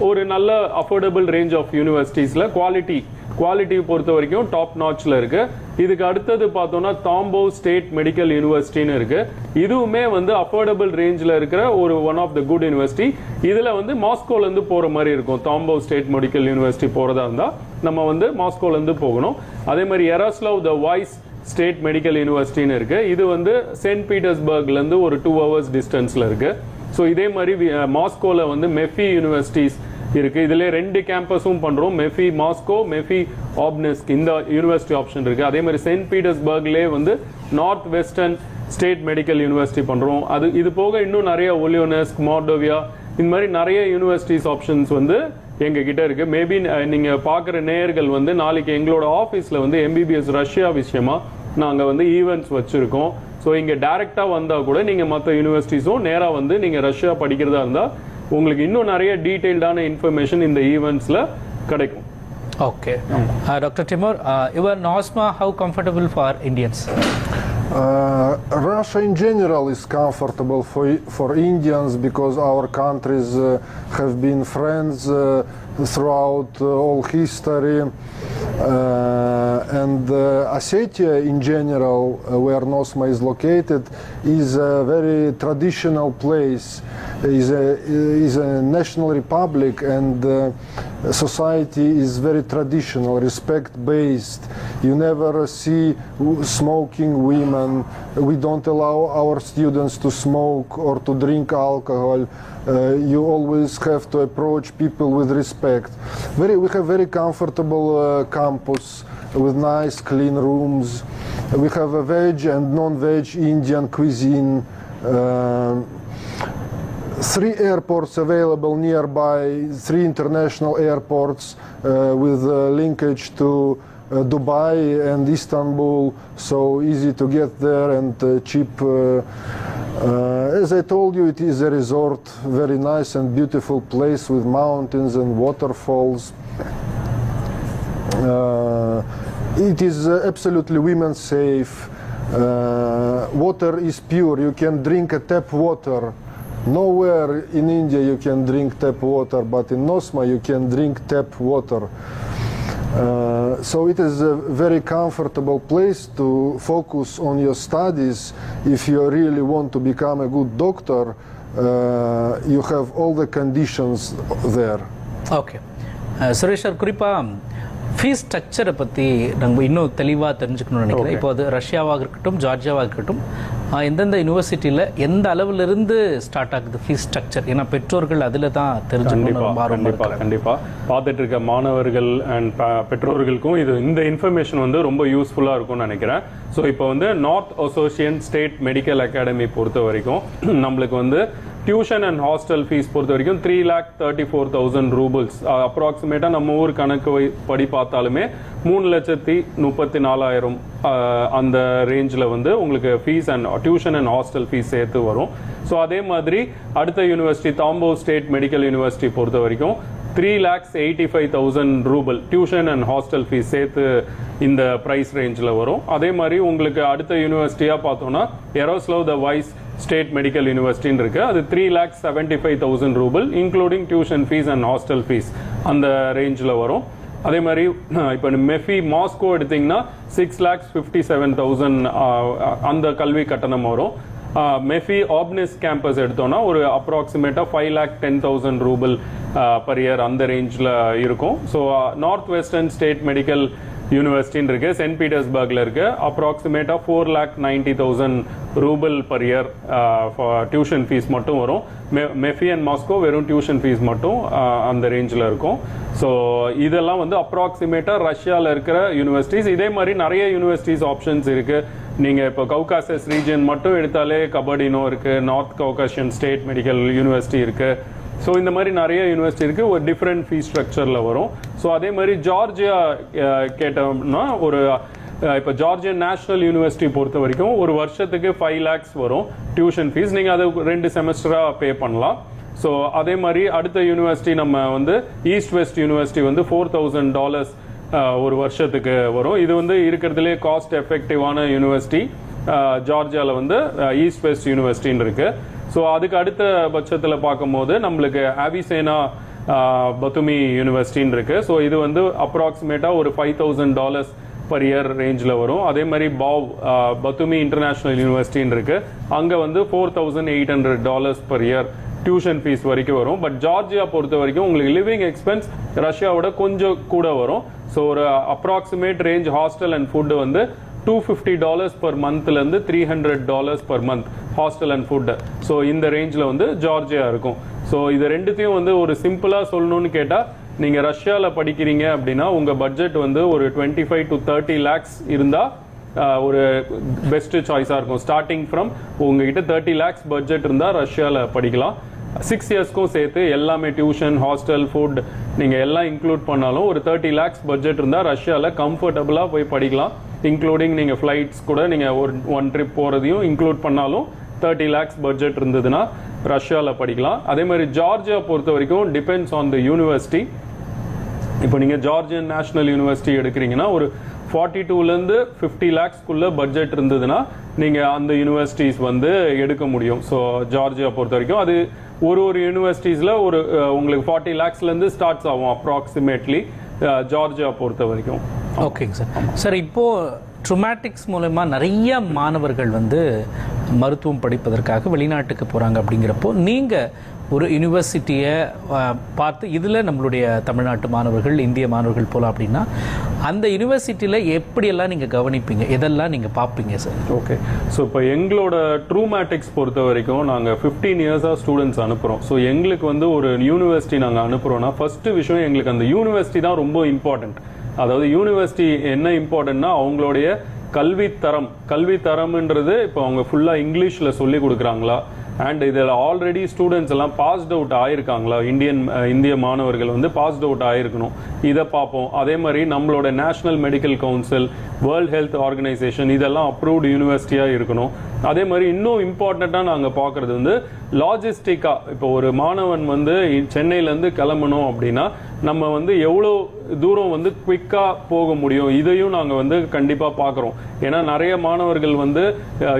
ஒரு நல்ல அஃபோர்டபுள் ரேஞ்ச் ஆஃப் யூனிவர்சிட்டிஸில் குவாலிட்டி பொறுத்த வரைக்கும் டாப் நாட்ச்ல இருக்கு. இதுக்கு அடுத்தது பார்த்தோம்னா தாம்போ ஸ்டேட் மெடிக்கல் யூனிவர்சிட்டின்னு இருக்கு. இதுவுமே வந்து அஃபோர்டபுள் ரேஞ்சில் இருக்கிற ஒரு one of the good university. இதில் வந்து மாஸ்கோலேருந்து போகிற மாதிரி இருக்கும். தாம்போ ஸ்டேட் மெடிக்கல் யூனிவர்சிட்டி போகிறதா இருந்தால் நம்ம வந்து மாஸ்கோலேருந்து போகணும். அதே மாதிரி எராஸ்லாவ் த வாய்ஸ் ஸ்டேட் மெடிக்கல் யூனிவர்சிட்டின்னு இருக்கு. இது வந்து சென்ட் பீட்டர்ஸ்பர்க்லேருந்து ஒரு 2 hours டிஸ்டன்ஸில் இருக்கு. ஸோ இதே மாதிரி மாஸ்கோவில் வந்து மெஃபி யூனிவர்சிட்டிஸ் இருக்கு. இதுல 2 கேம்பஸும் பண்றோம், மெஃபி மாஸ்கோ, மெஃபி ஆப்னெஸ்க், இந்த யூனிவர்சிட்டி ஆப்ஷன் இருக்கு. அதே மாதிரி சென்ட் பீட்டர்ஸ்பர்க்லேயே வந்து north Western State Medical university பண்றோம். இது போக இன்னும் நிறைய ஒலியோனஸ்க், மார்டோவியா, இந்த மாதிரி நிறைய யூனிவர்சிட்டிஸ் ஆப்ஷன்ஸ் வந்து எங்க கிட்ட இருக்கு. மேபி நீங்க பாக்குற நேயர்கள் வந்து நாளைக்கு எங்களோட ஆபீஸ்ல வந்து MBBS ரஷ்யா விஷயமா நாங்க வந்து ஈவெண்ட்ஸ் வச்சிருக்கோம். ஸோ இங்க டைரக்டா வந்தா கூட நீங்க மற்ற யூனிவர்சிட்டிஸும் நேரா வந்து நீங்க ரஷ்யா படிக்கிறதா இருந்தா உங்களுக்கு இன்னும் நிறைய டீடைல்டான இன்ஃபர்மேஷன் இந்த ஈவெண்ட்ஸ்ல கிடைக்கும். Okay. Doctor Timur, your NOSMA, how comfortable for Indians? Russia in general is comfortable for Indians because our countries have been friends throughout all history. And Ossetia in general, where NOSMA is located, is a very traditional place, is a national republic, and society is very traditional, respect-based. You never see smoking women. We don't allow our students to smoke or to drink alcohol. You always have to approach people with respect. We have very comfortable campus with nice clean rooms. We have a veg and non-veg Indian cuisine. 3 airports available nearby, 3 international airports with linkage to Dubai and Istanbul, so easy to get there and cheap. As I told you, it is a resort, very nice and beautiful place with mountains and waterfalls. It is absolutely women safe. Water is pure. You can drink a tap water. Nowhere in India you can drink tap water, but in NOSMA you can drink tap water. So it is a very comfortable place to focus on your studies. If you really want to become a good doctor, you have all the conditions there. Okay. Suresh sir, குறிப்பாக fees ஸ்ட்ரக்சரை பற்றி நம்ம இன்னும் தெளிவாக தெரிஞ்சுக்கணும்னு நினைக்கிறேன். இப்போ அது ரஷ்யாவாக இருக்கட்டும், ஜார்ஜியாவாக இருக்கட்டும், எந்தெந்த யூனிவர்சிட்டியில் எந்த அளவிலிருந்து ஸ்டார்ட் ஆகுது ஃபீஸ் ஸ்ட்ரக்சர்? ஏன்னா பெற்றோர்கள் அதில் தான் தெரிஞ்சுக்கணும். கண்டிப்பாக பார்த்துட்டு இருக்க மாணவர்கள் அண்ட் பெற்றோர்களுக்கும் இந்த இன்ஃபர்மேஷன் வந்து ரொம்ப யூஸ்ஃபுல்லாக இருக்கும்னு நினைக்கிறேன். ஸோ இப்போ வந்து north association state Medical academy பொறுத்த வரைக்கும் நம்மளுக்கு வந்து டியூஷன் அண்ட் ஹாஸ்டல் ஃபீஸ் பொறுத்த வரைக்கும் 3,34,000 ரூபிள்ஸ், அப்ராக்சிமேட்டாக நம்ம ஊர் கணக்கு படி பார்த்தாலுமே 3,34,000 அந்த ரேஞ்சில் வந்து உங்களுக்கு fees and tuition and hostel fees சேர்த்து வரும். ஸோ அதே மாதிரி அடுத்த யூனிவர்சிட்டி தாம்போ ஸ்டேட் மெடிக்கல் யூனிவர்சிட்டி பொறுத்த வரைக்கும் 3,85,000 rouble tuition and hostel fees சேர்த்து இந்த ப்ரைஸ் ரேஞ்சில் வரும். அதே மாதிரி உங்களுக்கு அடுத்த யூனிவர்சிட்டியாக பார்த்தோம்னா Yaroslav the vice state Medical யூனிவர்சிட்டின்னு இருக்கு. அது 3,75,000 rouble including tuition fees and hostel fees அந்த ரேஞ்சில் வரும். அதே மாதிரி இப்போ மெஃபி மாஸ்கோ எடுத்தீங்கன்னா 6,57,000 அந்த கல்வி கட்டணம் வரும். மெஃபி ஆப்னிஸ் கேம்பஸ் எடுத்தோம்னா ஒரு அப்ராக்சிமேட்டாக 5,10,000 ரூபிள் பர் இயர் அந்த ரேஞ்சில் இருக்கும். So North Western State Medical யூனிவர்சிட்டின்னு இருக்கு, சென்ட் பீட்டர்ஸ்பர்க்ல இருக்கு, அப்ராக்சிமேட்டா 4,90,000 rouble per year tuition fees மட்டும் வரும். மெஃபி அண்ட் மாஸ்கோ வெறும் டியூஷன் ஃபீஸ் மட்டும் அந்த ரேஞ்சில் இருக்கும். ஸோ இதெல்லாம் வந்து அப்ராக்சிமேட்டா ரஷ்யாவில் இருக்கிற யூனிவர்சிட்டிஸ். இதே மாதிரி நிறைய யூனிவர்சிட்டிஸ் ஆப்ஷன்ஸ் இருக்கு. நீங்க இப்போ கவுகாசஸ் ரீஜன் மட்டும் எடுத்தாலே கபடினோ இருக்கு, நார்த் கவுகாசியன் ஸ்டேட் மெடிக்கல் யூனிவர்சிட்டி இருக்கு. ஸோ இந்த மாதிரி நிறைய யூனிவர்சிட்டி இருக்கு, ஒரு டிஃப்ரெண்ட் ஃபீஸ் ஸ்ட்ரக்சரில் வரும். ஸோ அதே மாதிரி ஜார்ஜியா கேட்டோம்னா ஒரு இப்போ ஜார்ஜியன் நேஷனல் யூனிவர்சிட்டி பொறுத்த வரைக்கும் ஒரு வருஷத்துக்கு 5 lakhs வரும் டியூஷன் ஃபீஸ். நீங்கள் அதை 2 செமஸ்டராக பே பண்ணலாம். ஸோ அதே மாதிரி அடுத்த யூனிவர்சிட்டி நம்ம வந்து ஈஸ்ட் வெஸ்ட் யூனிவர்சிட்டி வந்து $4,000 ஒரு வருஷத்துக்கு வரும். இது வந்து இருக்கிறதுலே காஸ்ட் எஃபெக்டிவான யூனிவர்சிட்டி ஜார்ஜியாவில் வந்து ஈஸ்ட் வெஸ்ட் யூனிவர்சிட்டின்னு இருக்கு. ஸோ அதுக்கு அடுத்த பட்சத்தில் பார்க்கும்போது நம்மளுக்கு அவிசேனா பத்துமி யூனிவர்சிட்டின்னு இருக்கு. ஸோ இது வந்து அப்ராக்சிமேட்டாக ஒரு $5,000 பர் இயர் ரேஞ்சில் வரும். அதே மாதிரி பத்துமி இன்டர்நேஷனல் யூனிவர்சிட்டின்னு இருக்கு, அங்கே வந்து $4,800 பர் இயர் டியூஷன் ஃபீஸ் வரைக்கும் வரும். பட் ஜார்ஜியா பொறுத்த வரைக்கும் உங்களுக்கு லிவிங் எக்ஸ்பென்ஸ் ரஷ்யாவோட கொஞ்சம் கூட வரும். ஸோ ஒரு approximate range hostel and food வந்து $250 பர் மந்த்லேருந்து $300 per month hostel and food. So இந்த ரேஞ்சில் வந்து ஜார்ஜியா இருக்கும். ஸோ இது ரெண்டுத்தையும் வந்து ஒரு சிம்பிளாக சொல்லணும்னு கேட்டால், நீங்கள் ரஷ்யாவில் படிக்கிறீங்க அப்படின்னா உங்கள் பட்ஜெட் வந்து ஒரு 25 to 30 lakhs இருந்தால் ஒரு பெஸ்ட் சாய்ஸாக இருக்கும். ஸ்டார்டிங் ஃப்ரம் உங்ககிட்ட 30 lakhs பட்ஜெட் இருந்தால் ரஷ்யாவில் படிக்கலாம். 6 இயர்ஸ்க்கும் சேர்த்து எல்லாமே டியூஷன், ஹாஸ்டல், ஃபுட் நீங்கள் எல்லாம் இன்க்ளூட் பண்ணாலும் ஒரு 30 lakhs பட்ஜெட் இருந்தால் ரஷ்யாவில் கம்ஃபர்டபுளாக போய் படிக்கலாம். இன்க்ளூடிங் நீங்கள் ஃப்ளைட்ஸ் கூட நீங்கள் ஒரு 1 ட்ரிப் போகிறதையும் இன்க்ளூட் பண்ணாலும் 30 lakhs பட்ஜெட் இருந்ததுன்னா ரஷ்யாவில் படிக்கலாம். அதே மாதிரி ஜார்ஜியா பொறுத்த வரைக்கும் டிபெண்ட்ஸ் ஆன் த யூனிவர்சிட்டி. இப்போ நீங்கள் ஜார்ஜியன் நேஷனல் யூனிவர்சிட்டி எடுக்கிறீங்கன்னா ஒரு 42லேருந்து 50 lakhsக்குள்ள பட்ஜெட் இருந்ததுன்னா நீங்கள் அந்த யூனிவர்சிட்டிஸ் வந்து எடுக்க முடியும். ஸோ ஜார்ஜியா பொறுத்த வரைக்கும் அது ஒரு யூனிவர்சிட்டிஸில் ஒரு உங்களுக்கு 40 lakhsலேருந்து ஸ்டார்ட்ஸ் ஆகும் அப்ராக்சிமேட்லி ஜார்ஜியா பொறுத்த வரைக்கும். ஓகேங்க சார். சார் இப்போது ட்ரோமேட்டிக்ஸ் மூலமா நிறைய மாணவர்கள் வந்து மருத்துவம் படிப்பதற்காக வெளிநாட்டுக்கு போகிறாங்க. அப்படிங்கிறப்போ நீங்கள் ஒரு யூனிவர்சிட்டியை பார்த்து இதில் நம்மளுடைய தமிழ்நாட்டு மாணவர்கள், இந்திய மாணவர்கள் போகலாம் அப்படின்னா அந்த யூனிவர்சிட்டியில் எப்படியெல்லாம் நீங்கள் கவனிப்பீங்க, எதெல்லாம் நீங்கள் பார்ப்பீங்க சார்? ஓகே, ஸோ இப்போ எங்களோட ட்ரூமேட்டிக்ஸ் பொறுத்த வரைக்கும் நாங்கள் 15 இயர்ஸாக ஸ்டூடெண்ட்ஸ் அனுப்புகிறோம். ஸோ எங்களுக்கு வந்து ஒரு யூனிவர்சிட்டி நாங்கள் அனுப்புகிறோன்னா ஃபஸ்ட்டு விஷயம் எங்களுக்கு அந்த யூனிவர்சிட்டி தான் ரொம்ப இம்பார்ட்டண்ட். அதாவது யூனிவர்சிட்டி என்ன இம்பார்ட்டன்ட்னா அவங்களுடைய கல்வித்தரம்ன்றது இப்போ அவங்க ஃபுல்லாக இங்கிலீஷில் சொல்லி கொடுக்குறாங்களா, அண்ட் இதில் ஆல்ரெடி ஸ்டூடெண்ட்ஸ் எல்லாம் பாஸ்ட் அவுட் ஆயிருக்காங்களா, இந்திய மாணவர்கள் வந்து பாஸ்ட் அவுட் ஆயிருக்கணும், இதை பார்ப்போம். அதே மாதிரி நம்மளோட national medical council, world health organisation இதெல்லாம் அப்ரூவ்டு யூனிவர்சிட்டியாக இருக்கணும். அதே மாதிரி இன்னும் இம்பார்ட்டண்ட்டாக நாங்கள் பார்க்குறது வந்து லாஜிஸ்டிக்காக. இப்போ ஒரு மாணவன் வந்து சென்னையிலேருந்து கிளம்பணும் அப்படின்னா நம்ம வந்து எவ்வளோ தூரம் வந்து குவிக்காக போக முடியும், இதையும் நாங்கள் வந்து கண்டிப்பாக பார்க்குறோம். ஏன்னா நிறைய மாணவர்கள் வந்து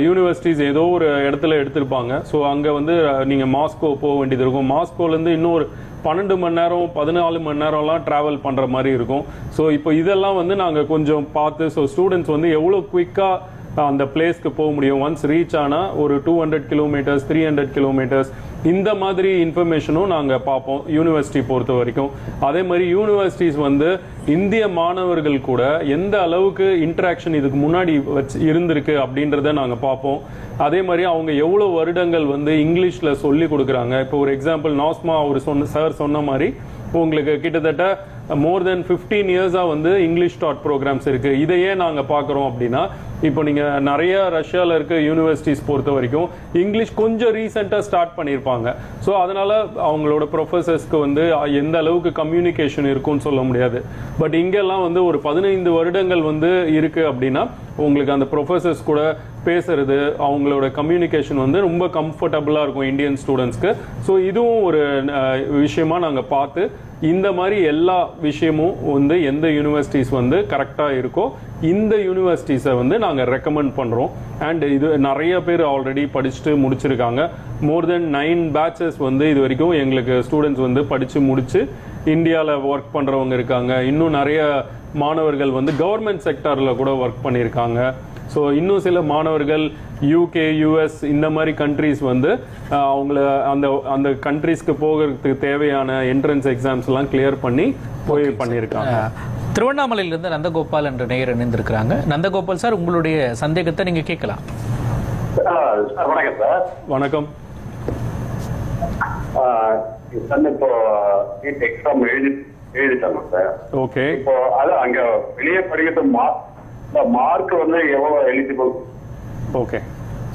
யூனிவர்சிட்டிஸ் ஏதோ ஒரு இடத்துல எடுத்திருப்பாங்க. ஸோ அங்கே வந்து நீங்கள் மாஸ்கோ போக வேண்டியது இருக்கும். மாஸ்கோலேருந்து இன்னொரு 12 மணி நேரம் 14 மணி நேரம்லாம் ட்ராவல் பண்ணுற மாதிரி இருக்கும். ஸோ இப்போ இதெல்லாம் வந்து நாங்கள் கொஞ்சம் பார்த்து, ஸோ ஸ்டூடெண்ட்ஸ் வந்து எவ்வளோ குவிக்காக அந்த பிளேஸ்க்கு போக முடியும், ஒன்ஸ் ரீச் ஆனால் ஒரு 200 kilometers 300 kilometers இந்த மாதிரி இன்ஃபர்மேஷனும் நாங்கள் பார்ப்போம் யூனிவர்சிட்டி பொறுத்த வரைக்கும். அதே மாதிரி யூனிவர்சிட்டிஸ் வந்து இந்திய மாணவர்கள் கூட எந்த அளவுக்கு இன்டராக்ஷன் இதுக்கு முன்னாடி இருந்திருக்கு அப்படின்றத நாங்க பார்ப்போம். அதே மாதிரி அவங்க எவ்வளவு வருடங்கள் வந்து இங்கிலீஷ்ல சொல்லி கொடுக்குறாங்க. இப்போ ஒரு எக்ஸாம்பிள் நாஸ்மா அவர் சார் சொன்ன மாதிரி உங்களுக்கு கிட்டத்தட்ட மோர் தென் 15 இயர்ஸா வந்து இங்கிலீஷ் டாட் ப்ரோக்ராம்ஸ் இருக்கு. இதையே நாங்க பாக்குறோம் அப்படின்னா இப்போ நீங்க நிறைய ரஷ்யால இருக்க யூனிவர்சிட்டிஸ் பொறுத்த வரைக்கும் இங்கிலீஷ் கொஞ்சம் ரீசெண்டா ஸ்டார்ட் பண்ணிருப்பாங்க. ஸோ அதனால அவங்களோட ப்ரொஃபசர்ஸ்க்கு வந்து எந்த அளவுக்கு கம்யூனிகேஷன் இருக்கும்னு சொல்ல முடியாது. பட் இங்கெல்லாம் வந்து ஒரு 15 வருடங்கள் வந்து இருக்கு அப்படின்னா உங்களுக்கு அந்த ப்ரொஃபசர்ஸ் கூட பேசுறது அவங்களோட கம்யூனிகேஷன் வந்து ரொம்ப கம்ஃபர்டபுளா இருக்கும் இந்தியன் ஸ்டூடெண்ட்ஸ்க்கு. ஸோ இதுவும் ஒரு விஷயமா நாங்க பார்த்து இந்த மாதிரி எல்லா விஷயமும் வந்து எந்த யூனிவர்சிட்டிஸ் வந்து கரெக்டா இருக்கோ இந்த யூனிவர்சிட்டிஸை வந்து நாங்க ரெக்கமெண்ட் பண்றோம். அண்ட் இது நிறைய பேர் ஆல்ரெடி படிச்சுட்டு முடிச்சிருக்காங்க. மோர் தென் 9 பேட்சஸ் வந்து இது வரைக்கும் எங்களுக்கு ஸ்டூடெண்ட்ஸ் வந்து படிச்சு முடிச்சு இந்தியாவில் ஒர்க் பண்றவங்க இருக்காங்க. இன்னும் நிறைய மாணவர்கள் வந்து கவர்மெண்ட் செக்டார்ல கூட ஒர்க் பண்ணியிருக்காங்க. ஸோ இன்னும் சில மாணவர்கள் யூகே யூஎஸ் இந்த மாதிரி கண்ட்ரிஸ் வந்து அவங்கள அந்த கண்ட்ரிஸ்க்கு போகிறதுக்கு தேவையான என்ட்ரன்ஸ் எக்ஸாம்ஸ் எல்லாம் கிளியர் பண்ணி போய் பண்ணியிருக்காங்க. திருவண்ணாமலையிலிருந்து நந்தகோபால் என்ற நேயர் இணைந்திருக்கிறாங்க. நந்தகோபால் சார், உங்களுடைய சந்தேகத்தை நீங்க கேட்கலாம். வணக்கம் சார். வணக்கம். இப்போ நீட் எக்ஸாம் எழுதிட்டாங்க சார். ஓகே. இப்போ அது அங்க வெளியே படிக்கிறது மார்க் வந்து எவ்வளவு எலிஜிபிள்? ஓகே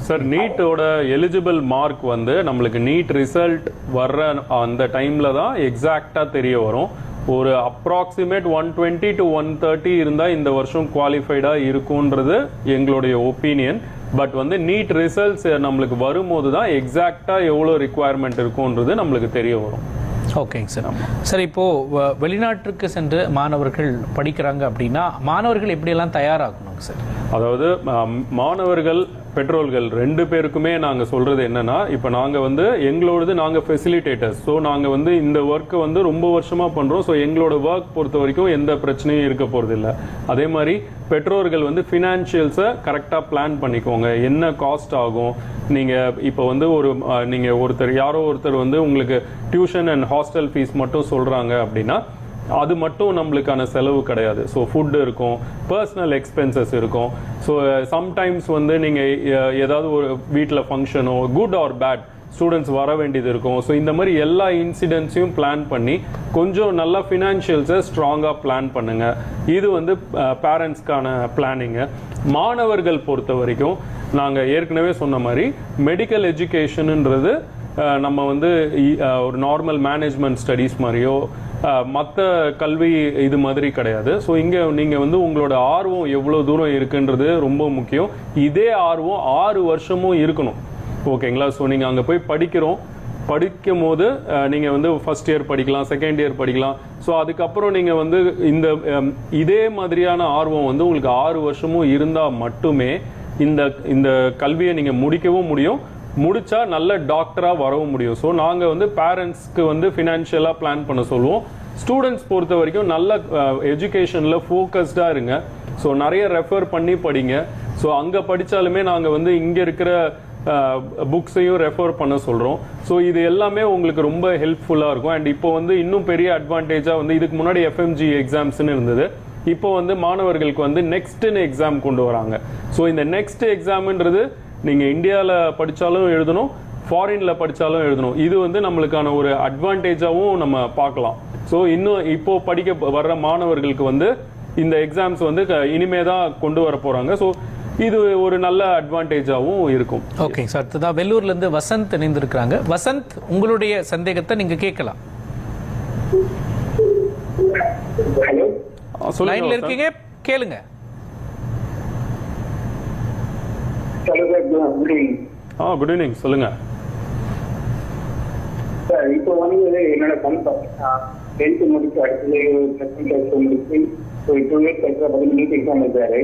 சார், நீட்டோட எலிஜிபிள் மார்க் வந்து நம்மளுக்கு நீட் ரிசல்ட் வர்ற அந்த டைம்ல தான் எக்ஸாக்டா தெரிய வரும். ஒரு அப்ராக்சிமேட் 120 to 130 இருந்தா இந்த வருஷம் குவாலிஃபைடா இருக்கும்ன்றது எங்களுடைய ஒப்பீனியன். பட் வந்து நீட் ரிசல்ட்ஸ் நம்மளுக்கு வரும்போது தான் எக்ஸாக்டா எவ்வளவு ரிக்குவயர்மெண்ட் இருக்கும்ன்றது நம்மளுக்கு தெரிய வரும். ஓகேங்க சார். சார், இப்போ வெளிநாட்டுக்கு சென்று மாணவர்கள் படிக்கிறாங்க அப்படின்னா மாணவர்கள் எப்படியெல்லாம் தயாராகணுங்க சார்? அதாவது மாணவர்கள் பெற்றோர்கள் 2 பேருக்குமே நாங்க சொல்றது என்னன்னா, இப்ப நாங்க வந்து எங்களோடது நாங்க ஃபெசிலிட்டேட்டர்ஸ். ஸோ நாங்க வந்து இந்த ஒர்க்கை வந்து ரொம்ப வருஷமா பண்றோம். ஸோ எங்களோட ஒர்க் பொறுத்த வரைக்கும் எந்த பிரச்சனையும் இருக்க போறது இல்லை. அதே மாதிரி பெற்றோர்கள் வந்து ஃபினான்ஷியல்ஸை கரெக்டா பிளான் பண்ணிக்கோங்க. என்ன காஸ்ட் ஆகும், நீங்க இப்போ வந்து நீங்க யாரோ ஒருத்தர் வந்து உங்களுக்கு டியூஷன் அண்ட் ஹாஸ்டல் ஃபீஸ் மட்டும் சொல்றாங்க அப்படின்னா அது மட்டும் நம்மளுக்கான செலவு கிடையாது. ஸோ ஃபுட் இருக்கும், பர்சனல் எக்ஸ்பென்சஸ் இருக்கும். ஸோ சம்டைம்ஸ் வந்து நீங்கள் ஏதாவது ஒரு வீட்டில் ஃபங்க்ஷனோ குட் ஆர் பேட் ஸ்டூடெண்ட்ஸ் வர வேண்டியது இருக்கும். ஸோ இந்த மாதிரி எல்லா இன்சிடென்ட்ஸையும் பிளான் பண்ணி கொஞ்சம் நல்லா ஃபினான்ஷியல்ஸை ஸ்ட்ராங்காக பிளான் பண்ணுங்க. இது வந்து பேரண்ட்ஸ்க்கான பிளானிங்கு. மாணவர்கள் பொறுத்த வரைக்கும் நாங்கள் ஏற்கனவே சொன்ன மாதிரி மெடிக்கல் எஜுகேஷனுன்றது நம்ம வந்து ஒரு நார்மல் மேனேஜ்மெண்ட் ஸ்டடீஸ் மாதிரியோ மற்ற கல்வி இது மாதிரி கிடையாது. ஸோ இங்கே நீங்கள் வந்து உங்களோட ஆர்வம் எவ்வளோ தூரம் இருக்குன்றது ரொம்ப முக்கியம். இதே ஆர்வம் 6 வருஷமும் இருக்கணும். ஓகேங்களா? ஸோ நீங்கள் அங்கே போய் படிக்கும் போது நீங்கள் வந்து ஃபர்ஸ்ட் இயர் படிக்கலாம், செகண்ட் இயர் படிக்கலாம். ஸோ அதுக்கப்புறம் நீங்கள் வந்து இதே மாதிரியான ஆர்வம் வந்து உங்களுக்கு 6 வருஷமும் இருந்தால் மட்டுமே இந்த கல்வியை நீங்கள் முடிக்கவும் முடியும், முடிச்சா நல்ல டாக்டரா வரவும் முடியும். ஸோ நாங்கள் வந்து பேரண்ட்ஸ்க்கு வந்து ஃபினான்ஷியலாக பிளான் பண்ண சொல்லுவோம். ஸ்டூடெண்ட்ஸ் பொறுத்த வரைக்கும் நல்ல எஜுகேஷனில் ஃபோக்கஸ்டாக இருங்க. ஸோ நிறைய ரெஃபர் பண்ணி படிங்க. ஸோ அங்கே படித்தாலுமே நாங்கள் வந்து இங்கே இருக்கிற புக்ஸையும் ரெஃபர் பண்ண சொல்கிறோம். ஸோ இது எல்லாமே உங்களுக்கு ரொம்ப ஹெல்ப்ஃபுல்லாக இருக்கும். அண்ட் இப்போ வந்து இன்னும் பெரிய அட்வான்டேஜாக வந்து இதுக்கு முன்னாடி FMG எக்ஸாம்ஸ்ன்னு இருந்தது. இப்போ வந்து மாணவர்களுக்கு வந்து நெக்ஸ்ட்னு எக்ஸாம் கொண்டு வராங்க. ஸோ இந்த நெக்ஸ்ட் எக்ஸாம்ன்றது நீங்கள் இந்தியாவில் படித்தாலும் எழுதணும், ஃபாரினில் படித்தாலும் எழுதணும். இது வந்து நம்மளுக்கான ஒரு அட்வான்டேஜாகவும் நம்ம பார்க்கலாம். ஸோ இன்னும் இப்போ படிக்க வர்ற மாணவர்களுக்கு வந்து இந்த எக்ஸாம்ஸ் வந்து இனிமே தான் கொண்டு வர போகிறாங்க. ஸோ இது ஒரு நல்ல அட்வான்டேஜாகவும் இருக்கும். ஓகே சார், அடுத்ததான் வெள்ளூர்லேருந்து வசந்த் இணைந்திருக்கிறாங்க. வசந்த், உங்களுடைய சந்தேகத்தை நீங்கள் கேட்கலாம். லைன்ல இருக்கீங்க, கேளுங்க. குட் ஈவினிங், சொல்லுங்க. சார், இப்போ வந்து என்னோட சன் 10th முடிச்சு அடுத்தது முடிச்சு ஒரு 2 இயர்ஸ் கழிச்சு நீட் எக்ஸாம் எழுதாரு.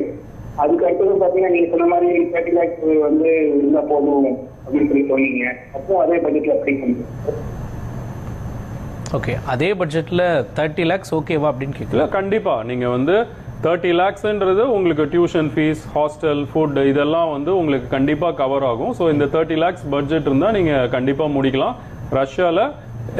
அதுக்கு அடுத்தது பார்த்தீங்கன்னா நீங்க சொன்ன மாதிரி 30 lakhs வந்து இருந்தா போதும் அப்படின்னு சொல்லி சொன்னீங்க. அப்போ அதே பட்ஜெட்ல அப்ளை பண்ணுங்க. ஓகே, அதே பட்ஜெட்ல 30 lakhs ஓகேவா அப்படின்னு கேட்கல. கண்டிப்பா நீங்க வந்து 30 lakhsன்றது உங்களுக்கு டியூஷன் ஃபீஸ், ஹாஸ்டல், ஃபுட் இதெல்லாம் வந்து உங்களுக்கு கண்டிப்பா கவர் ஆகும். ஸோ இந்த 30 lakhs பட்ஜெட் இருந்தா நீங்க கண்டிப்பா முடிக்கலாம். ரஷ்யால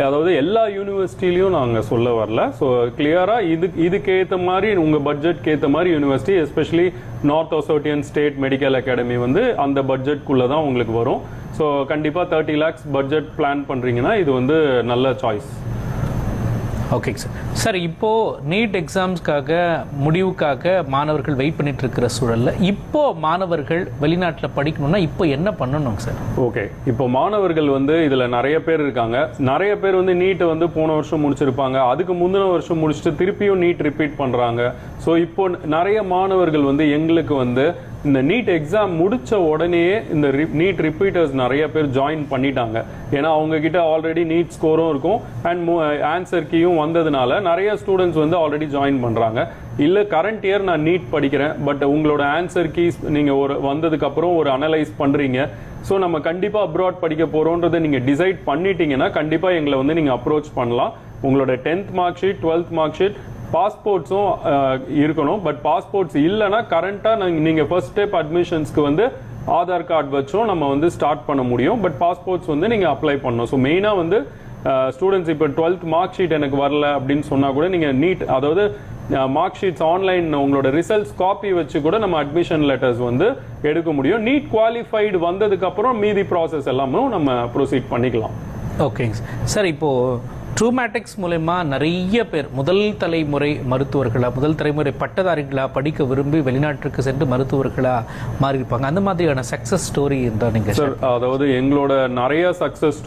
அதாவது எல்லா யூனிவர்சிட்டிலையும் நாங்கள் சொல்ல வரல. ஸோ கிளியராக இதுக்கு ஏற்ற மாதிரி உங்கள் பட்ஜெட்க்கு ஏற்ற மாதிரி university, especially North Ossetian State Medical Academy வந்து அந்த பட்ஜெட்குள்ளே தான் உங்களுக்கு வரும். ஸோ கண்டிப்பாக 30 lakhs பட்ஜெட் பிளான் பண்ணுறீங்கன்னா இது வந்து நல்ல சாய்ஸ். ஓகேங்க சார். சார், இப்போது நீட் எக்ஸாம்ஸ்க்காக முடிவுக்காக மாணவர்கள் வெயிட் பண்ணிட்டு இருக்கிற சூழலில் இப்போ மாணவர்கள் வெளிநாட்டில் படிக்கணும்னா இப்போ என்ன பண்ணணுங்க சார்? ஓகே, இப்போ மாணவர்கள் வந்து இதில் நிறைய பேர் இருக்காங்க. நிறைய பேர் வந்து நீட்டை வந்து போன வருஷம் முடிச்சிருப்பாங்க, அதுக்கு முந்தின வருஷம் முடிச்சுட்டு திருப்பியும் நீட் ரிப்பீட் பண்ணுறாங்க. ஸோ இப்போ நிறைய மாணவர்கள் வந்து எங்களுக்கு வந்து இந்த நீட் எக்ஸாம் முடிச்ச உடனேயே இந்த நீட் ரிப்பீட்டர்ஸ் நிறைய பேர் ஜாயின் பண்ணிட்டாங்க. ஏன்னா அவங்க கிட்ட ஆல்ரெடி நீட் ஸ்கோரும் இருக்கும் அண்ட் ஆன்சர் கீயும் வந்ததுனால நிறைய ஸ்டூடெண்ட்ஸ் வந்து ஆல்ரெடி ஜாயின் பண்றாங்க. இல்ல கரண்ட் இயர் நான் நீட் படிக்கிறேன், பட் உங்களோட ஆன்சர் கீஸ் நீங்க ஒரு வந்ததுக்கு அப்புறம் ஒரு அனலைஸ் பண்றீங்க. ஸோ நம்ம கண்டிப்பா அப்ராட் படிக்க போறோன்றதை நீங்க டிசைட் பண்ணிட்டீங்கன்னா கண்டிப்பா எங்களை வந்து நீங்க அப்ரோச் பண்ணலாம். உங்களோட 10th mark sheet, 12th mark sheet, பாஸ்போர்ட்ஸும் இருக்கணும். பட் பாஸ்போர்ட்ஸ் இல்லைன்னா கரண்டா நீங்க ஃபர்ஸ்ட் ஸ்டெப் அட்மிஷன்ஸ்க்கு வந்து ஆதார் கார்டு வச்சும் நம்ம வந்து ஸ்டார்ட் பண்ண முடியும். பட் பாஸ்போர்ட்ஸ் வந்து நீங்க அப்ளை பண்ணணும். ஸோ மெயினா வந்து ஸ்டூடெண்ட்ஸ் இப்போ 12th மார்க் ஷீட் எனக்கு வரல அப்படின்னு சொன்னா கூட நீங்க நீட், அதாவது மார்க் ஷீட்ஸ் ஆன்லைன் உங்களோட ரிசல்ட்ஸ் காப்பி வச்சு கூட நம்ம அட்மிஷன் லெட்டர்ஸ் வந்து எடுக்க முடியும். நீட் குவாலிஃபைடு வந்ததுக்கு அப்புறம் மீதி ப்ராசஸ் எல்லாமே நம்ம ப்ரொசீட் பண்ணிக்கலாம். ஓகேங்க சார். இப்போ ட்ரூமேட்டிக்ஸ் மூலமா நிறைய பேர் முதல் தலைமுறை மருத்துவர்களா, முதல் தலைமுறை பட்டதாரிகளா படிக்க விரும்பி வெளிநாட்டுக்கு சென்று மருத்துவர்களா மாறியிருப்பாங்க. அந்த மாதிரியான சக்சஸ் ஸ்டோரி இருந்தால் நீங்க சார், அதாவது எங்களோட நிறைய சக்சஸ்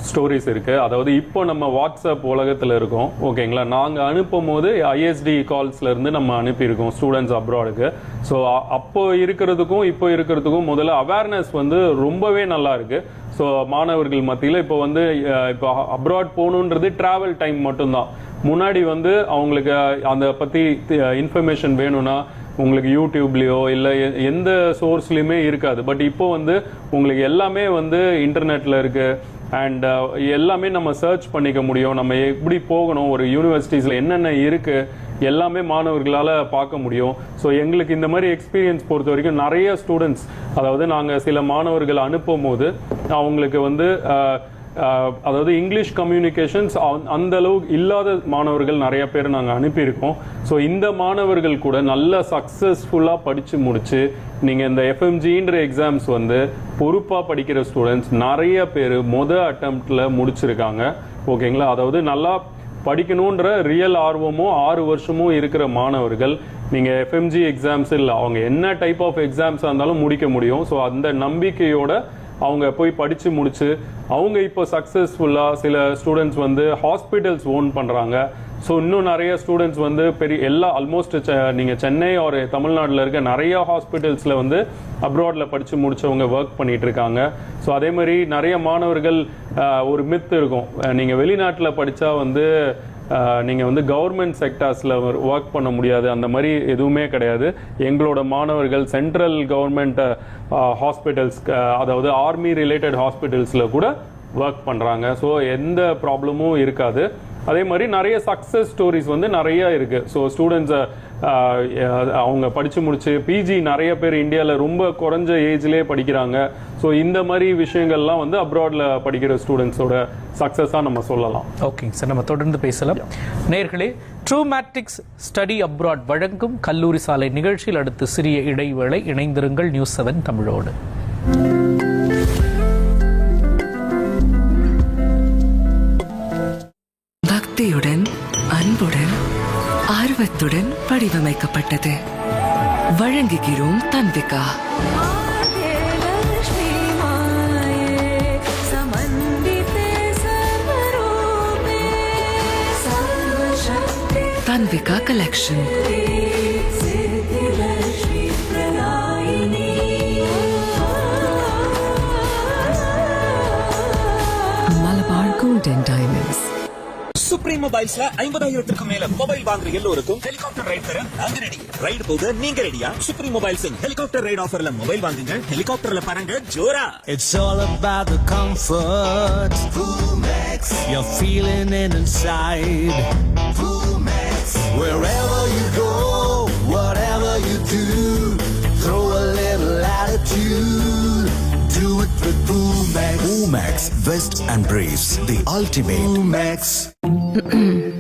ஸ்டோரிஸ் இருக்கு. அதாவது இப்போ நம்ம வாட்ஸ்அப் உலகத்துல இருக்கோம், ஓகேங்களா. நாங்க அனுப்பும் போது ISD கால்ஸ்ல இருந்து நம்ம அனுப்பியிருக்கோம் ஸ்டூடெண்ட்ஸ் அப்ராடுக்கு. ஸோ அப்போ இருக்கிறதுக்கும் இப்போ இருக்கிறதுக்கும் முதல்ல அவேர்னஸ் வந்து ரொம்பவே நல்லா இருக்கு. ஸோ மாணவர்கள் மத்தியில் இப்போ வந்து இப்போ அப்ராட் போகணுன்றது டிராவல் டைம் மட்டும்தான். முன்னாடி வந்து அவங்களுக்கு அந்த பற்றி இன்ஃபர்மேஷன் வேணும்னா உங்களுக்கு யூடியூப்லேயோ இல்லை எந்த சோர்ஸ்லையுமே இருக்காது. பட் இப்போ வந்து உங்களுக்கு எல்லாமே வந்து இன்டர்நெட்டில் இருக்குது அண்ட் எல்லாமே நம்ம சர்ச் பண்ணிக்க முடியும். நம்ம எப்படி போகணும், ஒரு யூனிவர்சிட்டிஸில் என்னென்ன இருக்குது எல்லாமே மாணவர்களால் பார்க்க முடியும். ஸோ எங்களுக்கு இந்த மாதிரி எக்ஸ்பீரியன்ஸ் பொறுத்த வரைக்கும் நிறைய ஸ்டூடெண்ட்ஸ், அதாவது நாங்கள் சில மாணவர்கள் அனுப்பும் போது அவங்களுக்கு வந்து அதாவது இங்கிலீஷ் கம்யூனிகேஷன்ஸ் அந்த அளவுக்கு இல்லாத மாணவர்கள் நிறைய பேர் நாங்கள் அனுப்பியிருக்கோம். ஸோ இந்த மாணவர்கள் கூட நல்ல சக்ஸஸ்ஃபுல்லாக படித்து முடிச்சு நீங்கள் இந்த FMGன்ற எக்ஸாம்ஸ் வந்து பொறுப்பாக படிக்கிற ஸ்டூடெண்ட்ஸ் நிறைய பேர் அட்டெம்ப்டில் முடிச்சிருக்காங்க, ஓகேங்களா. அதாவது நல்லா படிக்கணுன்ற ரியல் ஆர்வமும் 6 வருஷமும் இருக்கிற மாணவர்கள் நீங்கள் FMG எக்ஸாம்ஸ் இல்லை, அவங்க என்ன டைப் ஆஃப் எக்ஸாம்ஸாக இருந்தாலும் முடிக்க முடியும். ஸோ அந்த நம்பிக்கையோட அவங்க போய் படித்து முடிச்சு அவங்க இப்போ சக்ஸஸ்ஃபுல்லாக சில ஸ்டூடெண்ட்ஸ் வந்து ஹாஸ்பிட்டல்ஸ் ஓன் பண்ணுறாங்க. ஸோ இன்னும் நிறைய ஸ்டூடெண்ட்ஸ் வந்து ஆல்மோஸ்ட் நீங்கள் சென்னை ஒரு தமிழ்நாட்டில் இருக்க நிறைய ஹாஸ்பிட்டல்ஸில் வந்து அப்ராடில் படித்து முடிச்சவங்க ஒர்க் பண்ணிட்டு இருக்காங்க. ஸோ அதே மாதிரி நிறைய மாணவர்கள் ஒரு மித் இருக்கும், நீங்கள் வெளிநாட்டில் படித்தா வந்து நீங்கள் வந்து கவர்மெண்ட் செக்டார்ஸில் ஒர்க் பண்ண முடியாது, அந்த மாதிரி எதுவுமே கிடையாது. எங்களோட மாணவர்கள் சென்ட்ரல் கவர்மெண்ட் ஹாஸ்பிட்டல்ஸ், அதாவது ஆர்மி ரிலேட்டட் ஹாஸ்பிட்டல்ஸில் கூட ஒர்க் பண்ணுறாங்க. ஸோ எந்த ப்ராப்ளமும் இருக்காது. அதே மாதிரி நிறைய சக்ஸஸ் ஸ்டோரிஸ் வந்து நிறைய இருக்குது. ஸோ ஸ்டூடெண்ட்ஸை அவங்க படித்து முடிச்சு PG நிறைய பேர் இந்தியாவில் ரொம்ப குறைஞ்ச ஏஜ்லேயே படிக்கிறாங்க. ஸோ இந்த மாதிரி விஷயங்கள்லாம் வந்து அப்ராடில் படிக்கிற ஸ்டூடெண்ட்ஸோட சக்ஸஸாக நம்ம சொல்லலாம். ஓகேங்க சார், நம்ம தொடர்ந்து பேசலாம். நேயர்களே, ட்ரூமேட்டிக்ஸ் ஸ்டடி அப்ராட் வழங்கும் கல்லூரி சாலை நிகழ்ச்சியில் அடுத்து சிறிய இடைவேளை. இணைந்திருங்கள் நியூஸ் 7 தமிழோடு. பக்தியுடன், அன்புடன், ஆர்வத்துடன் வடிவமைக்கப்பட்டது. வழங்குகிறோம் Tanvika. Tanvika collection. Malabar golden diamonds. Supreme மொபைல்ஸ்ல 50,000க்கு மேல மொபைல் வாங்குற எல்லோருக்கும் ஹெலிகாப்டர் ரைட் தர நாங்க ரெடி. ரைடு போக நீங்க ரெடியா? சுப்ரீம் மொபைல்ஸ் ஹெலிகாப்டர் ரைட் ஆஃபர்ல மொபைல் வாங்குங்க, ஹெலிகாப்டர்ல பறங்க ஜோரா. It's all about the comfort. Pumax, you're feeling it inside. Pumax, wherever you go, whatever you do, throw a little attitude. Do it with Pumax. Max Vest and Briefs, the ultimate Max.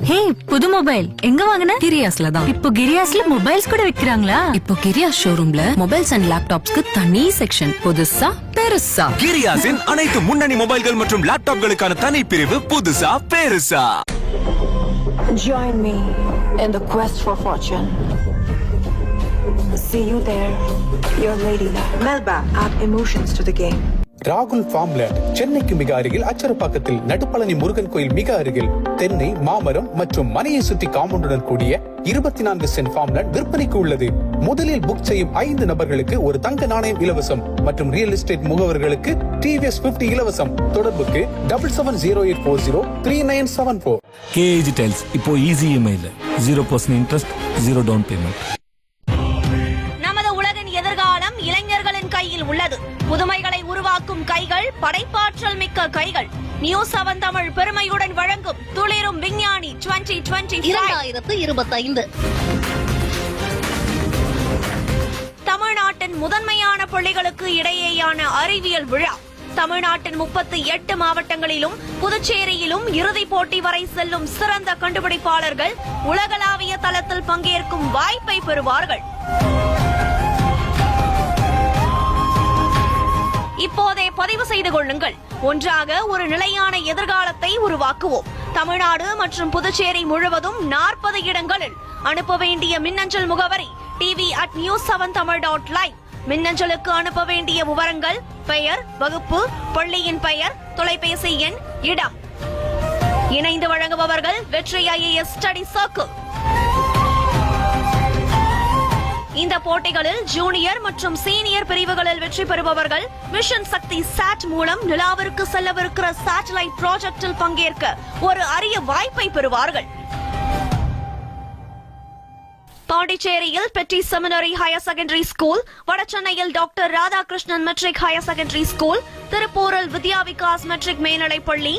ஹே, புது mobile எங்க வாங்குன? கிரியாஸ்ல தான். இப்போ கிரியாஸ்ல mobiles கூட விக்கிறாங்களா? இப்போ கிரியாஸ் ஷோரூம்ல mobiles and லேப்டாப்ஸ்க்கு தனி section. புதுசா பெருசா. கிரியாஸின் அனைத்து முன்னணி மொபைல்கள் மற்றும் லேப்டாப்களுக்கான தனி பிரிவு புதுசா பெருசா. Join me in the quest for fortune. See you there, your lady love. Melba, add emotions to the game. ராகுல் ஃபார்ம்லேண்ட் சென்னைக்கு மிக அருகில் அச்சரப்பாக்கத்தில் நடுப்பழனி முருகன் கோயில் மிக அருகில் தென்னை மாமரம் மற்றும் மனையை சுற்றி காம்பவுண்டுடன் கூடிய 24 சென்ட் ஃபார்ம்லேண்ட் விற்பனைக்கு உள்ளது. முதலில் புக் செய்யும் 5 நபர்களுக்கு ஒரு தங்க நாணயம் இலவசம் மற்றும் ரியல் எஸ்டேட் முகவர்களுக்கு TVS 50 இலவசம். தொடர்புக்கு 7708403974. KG Tiles இப்போ easy EMI 0% interest 0 down payment. நமது உலகின் எதிர்காலம் இளைஞர்களின் கையில் உள்ளது. புதுமைகளை உருவாக்கும் கைகள், படைப்பாற்றல் மிக்க கைகள். நியூஸ் 7 தமிழ் பெருமையுடன் வழங்கும் துளிரும் விஞ்ஞானி 2025. தமிழ்நாட்டின் முதன்மையான பள்ளிகளுக்கு இடையேயான அறிவியல் விழா. தமிழ்நாட்டின் 38 மாவட்டங்களிலும் புதுச்சேரியிலும் இறுதிப் போட்டி வரை செல்லும் சிறந்த கண்டுபிடிப்பாளர்கள் உலகளாவிய தளத்தில் பங்கேற்கும் வாய்ப்பை பெறுவார்கள். இப்போதே பதிவு செய்து கொள்ளுங்கள். ஒன்றாக ஒரு நிலையான எதிர்காலத்தை உருவாக்குவோம். தமிழ்நாடு மற்றும் புதுச்சேரி முழுவதும் 40 இடங்களில். அனுப்ப வேண்டிய மின்னஞ்சல் முகவரி tv@news7tamil.live. மின்னஞ்சலுக்கு அனுப்ப வேண்டிய விவரங்கள்: பெயர், வகுப்பு, பள்ளியின் பெயர், தொலைபேசி எண், இடம். இணைந்து வழங்குபவர்கள் வெற்றி IAS ஸ்டடி சர்க்கிள். இந்த போட்டிகளில் ஜூனியர் மற்றும் சீனியர் பிரிவுகளில் வெற்றி பெறுபவர்கள் மிஷன் சக்தி சாட் மூலம் நிலாவிற்கு செல்லவிருக்கிற சேட்டலைட் ப்ராஜெக்டில் பங்கேற்க ஒரு அரிய வாய்ப்பை பெறுவார்கள். பாண்டிச்சேரியில் Petit seminary higher secondary school, வடசென்னையில் doctor Radhakrishnan matric higher secondary school, திருப்பூரில் வித்யா விகாஸ் மெட்ரிக் மேல்நிலைப் பள்ளி,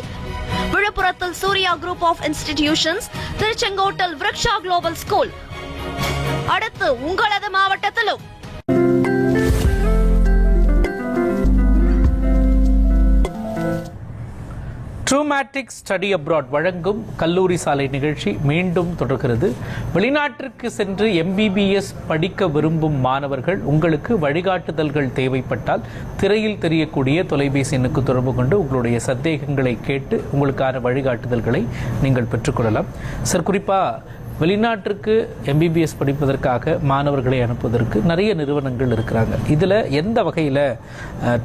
விழுப்புரத்தில் சூர்யா குரூப் ஆஃப் இன்ஸ்டிடியூஷன்ஸ், திருச்செங்கோட்டில் விருக்ஷா குளோபல் ஸ்கூல். அடுத்து உங்களது மாவட்டத்திலும். ட்ரூமேட்டிக் ஸ்டடி அப்ராட் வழங்கும் கல்லூரி சாலை நிகழ்ச்சி மீண்டும் தொடர்கிறது. வெளிநாட்டிற்கு சென்று MBBS படிக்க விரும்பும் மாணவர்கள், உங்களுக்கு வழிகாட்டுதல்கள் தேவைப்பட்டால் திரையில் தெரியக்கூடிய தொலைபேசி எண்ணுக்கு தொடர்பு கொண்டு உங்களுடைய சந்தேகங்களை கேட்டு உங்களுக்கான வழிகாட்டுதல்களை நீங்கள் பெற்றுக்கொள்ளலாம். சார், குறிப்பாக வெளிநாட்டிற்கு MBBS படிப்பதற்காக மாணவர்களை அனுப்புவதற்கு நிறைய நிறுவனங்கள் இருக்கிறாங்க. இதில் எந்த வகையில்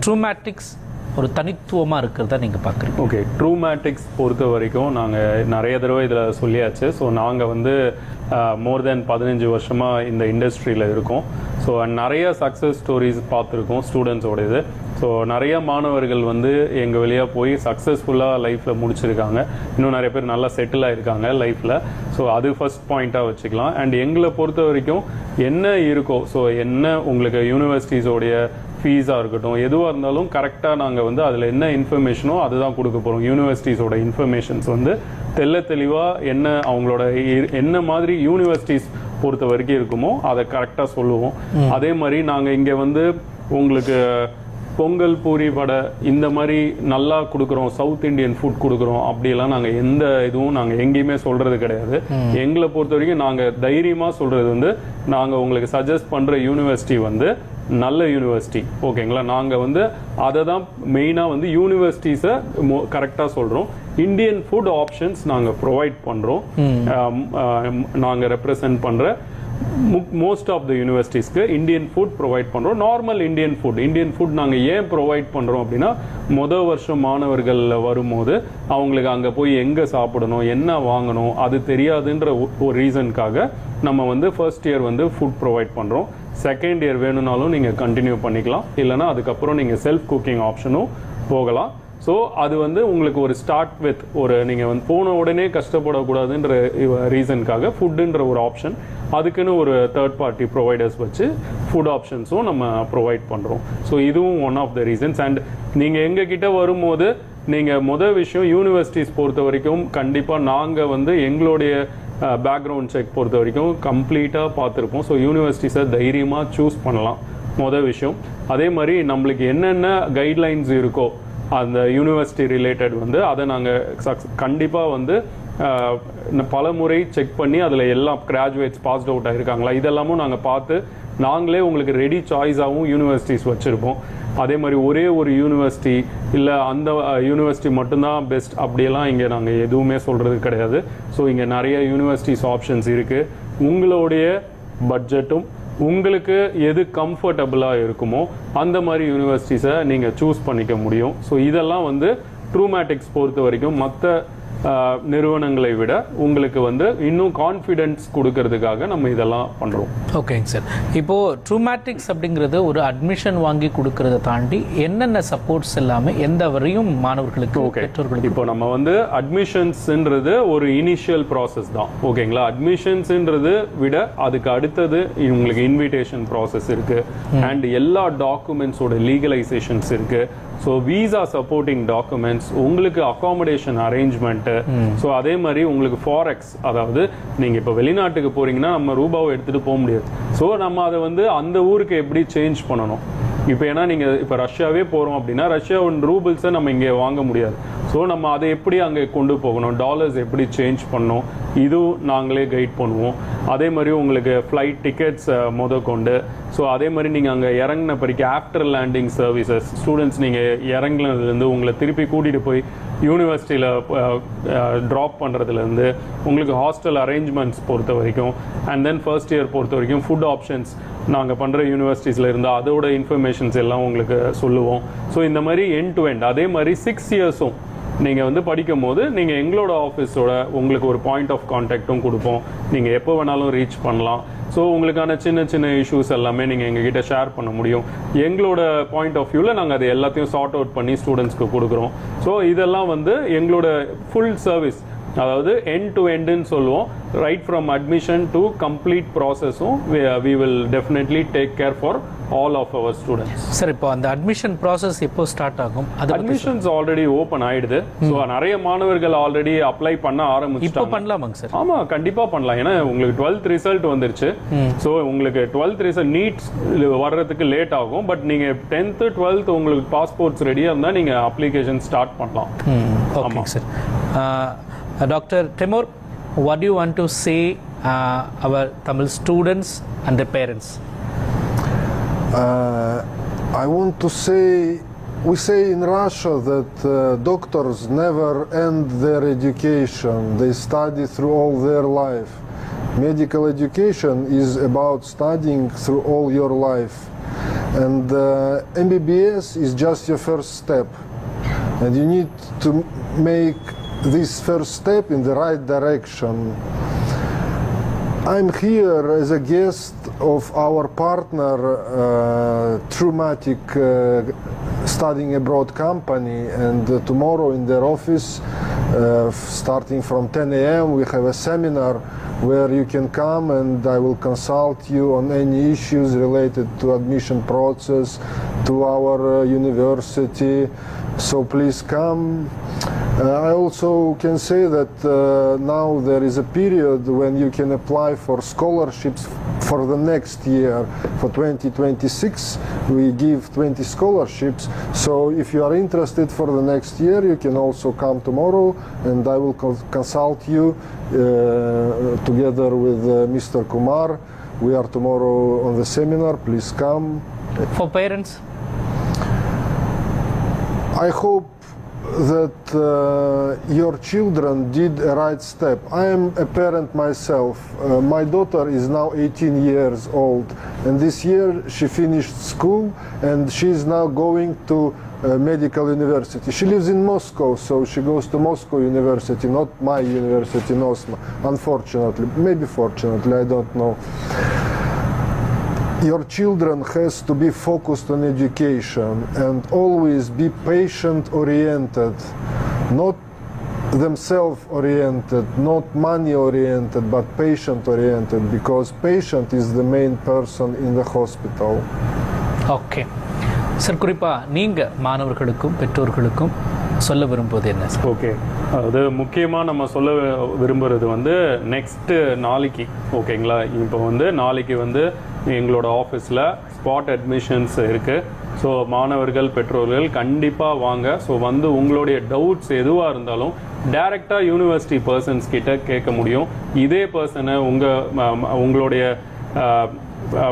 ட்ரூமேட்டிக்ஸ் ஒரு தனித்துவமாக இருக்கிறதா நீங்கள் பார்க்குறீங்க? ஓகே, ட்ரூமேட்டிக்ஸ் பொறுத்த வரைக்கும் நாங்கள் நிறைய தடவை இதில் சொல்லியாச்சு. ஸோ நாங்கள் வந்து மோர் தென் 15 வருஷமாக இந்த இண்டஸ்ட்ரியில் இருக்கோம். ஸோ நிறைய சக்ஸஸ் ஸ்டோரிஸ் பார்த்துருக்கோம் ஸ்டூடெண்ட்ஸோட இது. ஸோ நிறைய மாணவர்கள் வந்து எங்கள் வழியாக போய் சக்ஸஸ்ஃபுல்லாக லைஃப்பில் முடிச்சிருக்காங்க. இன்னும் நிறைய பேர் நல்லா செட்டில் ஆகிருக்காங்க லைஃப்பில். ஸோ அது ஃபர்ஸ்ட் பாயிண்ட்டாக வச்சுக்கலாம். அண்ட் எங்களை பொறுத்த வரைக்கும் என்ன இருக்கோ, ஸோ என்ன உங்களுக்கு யூனிவர்சிட்டிஸோடைய ஃபீஸாக இருக்கட்டும், எதுவாக இருந்தாலும் கரெக்டாக நாங்கள் வந்து அதில் என்ன இன்ஃபர்மேஷனோ அதுதான் கொடுக்க போகிறோம். யூனிவர்சிட்டிஸோட இன்ஃபர்மேஷன்ஸ் வந்து தெளிவாக என்ன அவங்களோட என்ன மாதிரி யூனிவர்சிட்டிஸ் பொறுத்த வரைக்கும் இருக்குமோ அதை கரெக்டாக சொல்லுவோம். அதே மாதிரி நாங்கள் இங்கே வந்து உங்களுக்கு பொங்கல், பூரி, வடை இந்த மாதிரி நல்லா கொடுக்குறோம், சவுத் இந்தியன் ஃபுட் கொடுக்குறோம் அப்படியெல்லாம் நாங்கள் எந்த இதுவும் நாங்கள் எங்கேயுமே சொல்கிறது கிடையாது. எங்களை பொறுத்த வரைக்கும் நாங்கள் தைரியமாக சொல்கிறது வந்து நாங்கள் உங்களுக்கு சஜஸ்ட் பண்ணுற யூனிவர்சிட்டி வந்து நல்ல யூனிவர்சிட்டி, ஓகேங்களா? நாங்கள் வந்து அதை தான் மெயினாக வந்து யூனிவர்சிட்டிஸை கரெக்டாக சொல்கிறோம். இந்தியன் ஃபுட் ஆப்ஷன்ஸ் நாங்கள் ப்ரொவைட் பண்ணுறோம். நாங்கள் ரெப்ரசன்ட் பண்ணுற மோஸ்ட் ஆஃப் த யூனிவர்சிட்டிஸ்க்கு இந்தியன் ஃபுட் ப்ரொவைட் பண்ணுறோம். நார்மல் இந்தியன் ஃபுட் நாங்கள் ஏன் ப்ரொவைட் பண்ணுறோம் அப்படின்னா, முதல் வருஷம் மாணவர்கள் வரும்போது அவங்களுக்கு அங்கே போய் எங்கே சாப்பிடணும், என்ன வாங்கணும் அது தெரியாதுன்ற ஒரு ரீசனுக்காக நம்ம வந்து ஃபர்ஸ்ட் இயர் வந்து ஃபுட் ப்ரொவைட் பண்ணுறோம். செகண்ட் இயர் வேணும்னாலும் நீங்கள் கண்டினியூ பண்ணிக்கலாம், இல்லைனா அதுக்கப்புறம் நீங்கள் செல்ஃப் குக்கிங் ஆப்ஷனும் போகலாம். ஸோ அது வந்து உங்களுக்கு ஒரு ஸ்டார்ட் வித் ஒரு நீங்கள் வந்து போன உடனே கஷ்டப்படக்கூடாதுன்ற ரீசனுக்காக ஃபுட்டுன்ற ஒரு ஆப்ஷன், அதுக்குன்னு ஒரு தேர்ட் பார்ட்டி ப்ரொவைடர்ஸ் வச்சு ஃபுட் ஆப்ஷன்ஸும் நம்ம ப்ரொவைட் பண்ணுறோம். ஸோ இதுவும் one of the reasons. And நீங்கள் எங்ககிட்ட வரும்போது நீங்கள் முதல் விஷயம் யூனிவர்சிட்டிஸ் பொறுத்த வரைக்கும் கண்டிப்பாக நாங்கள் வந்து எங்களுடைய பேக்ரவுண்ட் செக் பொறுத்த வரைக்கும் கம்ப்ளீட்டாக பார்த்துருப்போம். ஸோ யூனிவர்சிட்டிஸை தைரியமாக சூஸ் பண்ணலாம் முதல் விஷயம். அதே மாதிரி நம்மளுக்கு என்னென்ன கைட்லைன்ஸ் இருக்கோ, அந்த யூனிவர்சிட்டி ரிலேட்டட் வந்து அதை நாங்கள் கண்டிப்பாக வந்து பல முறை செக் பண்ணி அதில் எல்லாம் கிராஜுவேட்ஸ் பாஸ்ட் அவுட் ஆகிருக்காங்களா இதெல்லாமும் நாங்கள் பார்த்து நாங்களே உங்களுக்கு ரெடி சாய்ஸாகவும் யூனிவர்சிட்டிஸ் வச்சுருப்போம். அதே மாதிரி ஒரே ஒரு யூனிவர்சிட்டி இல்லை அந்த யூனிவர்சிட்டி மட்டும்தான் பெஸ்ட் அப்படியெல்லாம் இங்கே நாங்கள் எதுவுமே சொல்கிறது கிடையாது. ஸோ இங்கே நிறைய யூனிவர்சிட்டிஸ் ஆப்ஷன்ஸ் இருக்குது. உங்களுடைய பட்ஜெட்டும் உங்களுக்கு எது கம்ஃபர்டபுளாக இருக்குமோ அந்த மாதிரி யூனிவர்சிட்டிஸை நீங்கள் சூஸ் பண்ணிக்க முடியும். ஸோ இதெல்லாம் வந்து ட்ரூமேட்டிக்ஸ் பொறுத்த வரைக்கும் மற்ற நிறுவனங்களை விட உங்களுக்கு வந்து இன்னும் கான்ஃபிடென்ஸ் கொடுக்கறதுக்காக நம்ம இதெல்லாம் பண்றோம். ஓகேங்க சார். இப்போ ட்ரூமேட்டிக்ஸ் அப்படிங்கிறது ஒரு அட்மிஷன் வாங்கி கொடுக்கறத தாண்டி என்னென்ன சப்போர்ட்ஸ் எல்லாமே எந்த வரையும் மாணவர்களுக்கு பெற்றோர்களுக்கு? இப்போ நம்ம வந்து அட்மிஷன்ஸ்ன்றது ஒரு இனிஷியல் ப்ராசஸ் தான். ஓகேங்களா? அட்மிஷன்ஸ்ன்றது விட அதுக்கு அடுத்தது உங்களுக்கு இன்விடேஷன் ப்ராசஸ் இருக்கு அண்ட் எல்லா டாக்குமெண்ட்ஸோட லீகலைசேஷன்ஸ் இருக்கு. ஸோ விசா சப்போர்ட்டிங் டாக்குமெண்ட்ஸ், உங்களுக்கு அகாமடேஷன் அரேஞ்ச்மெண்ட்டு, ஸோ அதே மாதிரி உங்களுக்கு ஃபாரெக்ஸ், அதாவது நீங்கள் இப்போ வெளிநாட்டுக்கு போறீங்கன்னா நம்ம ரூபாவை எடுத்துகிட்டு போக முடியாது. ஸோ நம்ம அதை வந்து அந்த ஊருக்கு எப்படி சேஞ்ச் பண்ணணும். இப்போ ஏன்னா நீங்கள் இப்போ ரஷ்யாவே போகிறோம் அப்படின்னா ரஷ்யாவின் ரூபிள்ஸை நம்ம இங்கே வாங்க முடியாது. ஸோ நம்ம அதை எப்படி அங்கே கொண்டு போகணும், டாலர்ஸ் எப்படி சேஞ்ச் பண்ணணும், இதுவும் நாங்களே கைட் பண்ணுவோம். அதே மாதிரி உங்களுக்கு ஃப்ளைட் டிக்கெட்ஸ் கொண்டு, ஸோ அதே மாதிரி நீங்கள் அங்கே இறங்கின பிறகு ஆஃப்டர் லேண்டிங் சர்வீசஸ், ஸ்டூடெண்ட்ஸ் நீங்கள் இறங்கினதுலேருந்து உங்களை திருப்பி கூட்டிகிட்டு போய் யூனிவர்சிட்டியில் ட்ராப் பண்ணுறதுலேருந்து உங்களுக்கு ஹாஸ்டல் அரேஞ்ச்மெண்ட்ஸ் பொறுத்த வரைக்கும் அண்ட் தென் ஃபர்ஸ்ட் இயர் பொறுத்த வரைக்கும் ஃபுட் ஆப்ஷன்ஸ் நாங்கள் பண்ணுற யூனிவர்சிட்டிஸில் இருந்தால் அதோட இன்ஃபர்மேஷன்ஸ் எல்லாம் உங்களுக்கு சொல்லுவோம். ஸோ இந்த மாதிரி எண்ட் டு எண்ட் அதே மாதிரி 6 இயர்ஸும் நீங்கள் வந்து படிக்கும் போது நீங்கள் எங்களோட ஆஃபீஸோட உங்களுக்கு ஒரு பாயிண்ட் ஆஃப் கான்டாக்டும் கொடுப்போம். நீங்கள் எப்போ வேணாலும் ரீச் பண்ணலாம். ஸோ உங்களுக்கான சின்ன சின்ன இஷ்யூஸ் எல்லாமே நீங்கள் எங்ககிட்ட ஷேர் பண்ண முடியும். எங்களோட பாயிண்ட் ஆஃப் வியூவில் நாங்கள் அதை எல்லாத்தையும் சார்ட் அவுட் பண்ணி ஸ்டூடெண்ட்ஸ்க்கு கொடுக்குறோம். ஸோ இதெல்லாம் வந்து எங்களோட ஃபுல் சர்வீஸ், அதாவது எண்ட் டு எண்டுன்னு சொல்லுவோம். Right from admission to complete ப்ராசஸும் we will definitely take care for all of our students. Sir, இப்போ அந்த அட்மிஷன் ப்ராசஸ் எப்போ ஸ்டார்ட் ஆகும்? அட்மிஷன்ஸ் ஆல்ரெடி ஓப்பன் ஆயிடுது. ஸோ நிறைய மாணவர்கள் ஆல்ரெடி அப்ளை பண்ண ஆரம்பிச்சு. இப்போ பண்ணலாமாங்க சார்? ஆமா, கண்டிப்பா பண்ணலாம். ஏன்னா உங்களுக்கு 12th ரிசல்ட் வந்துருச்சு. ஸோ உங்களுக்கு 12th ரிசல்ட் நீட்ஸ் வர்றதுக்கு லேட் ஆகும். பட் நீங்க 10th 12th உங்களுக்கு பாஸ்போர்ட்ஸ் ரெடியா இருந்தா நீங்க அப்ளிகேஷன் ஸ்டார்ட் பண்ணலாம். Okay sir. Dr. Timur, what do you want to say our Tamil students and their parents? I want to say, we say in Russia that doctors never end their education. They study through all their life. Medical education is about studying through all your life. And MBBS is just your first step. And you need to make this first step in the right direction. I'm here as a guest of our partner, Trumatic Studying Abroad Company, and tomorrow in their office, starting from 10 a.m., we have a seminar where you can come and I will consult you on any issues related to admission process to our university. So please come. I also can say that now there is a period when you can apply for scholarships for the next year. For 2026, we give 20 scholarships. So if you are interested for the next year, you can also come tomorrow and I will consult you together with Mr. Kumar. We are tomorrow on the seminar. Please come. For parents? I hope that your children did a right step. I am a parent myself. My daughter is now 18 years old, and this year she finished school and she is now going to medical university. She lives in Moscow, so she goes to Moscow University, not my university in Oslo, unfortunately. Maybe fortunately, I don't know. Your children has to be focused on education and always be patient-oriented, not themselves-oriented, not money-oriented, but patient-oriented, because patient is the main person in the hospital. Okay. Sir, குறிப்பாக நீங்கள் மாணவர்களுக்கும் பெற்றோர்களுக்கும் சொல்ல விரும்புவது என்ன sir? Okay, அது முக்கியமாக நம்ம சொல்ல விரும்புகிறது வந்து நெக்ஸ்ட்டு நாளைக்கு, ஓகேங்களா? இப்போ வந்து நாளைக்கு வந்து எங்களோட ஆஃபீஸில் ஸ்பாட் அட்மிஷன்ஸ் இருக்குது. ஸோ ஸோ மாணவர்கள் பெற்றோர்கள் கண்டிப்பாக வாங்க. ஸோ வந்து உங்களுடைய டவுட்ஸ் எதுவாக இருந்தாலும் டைரெக்டாக யூனிவர்சிட்டி பர்சன்ஸ் கிட்ட கேட்க முடியும். இதே பர்சனை உங்களுடைய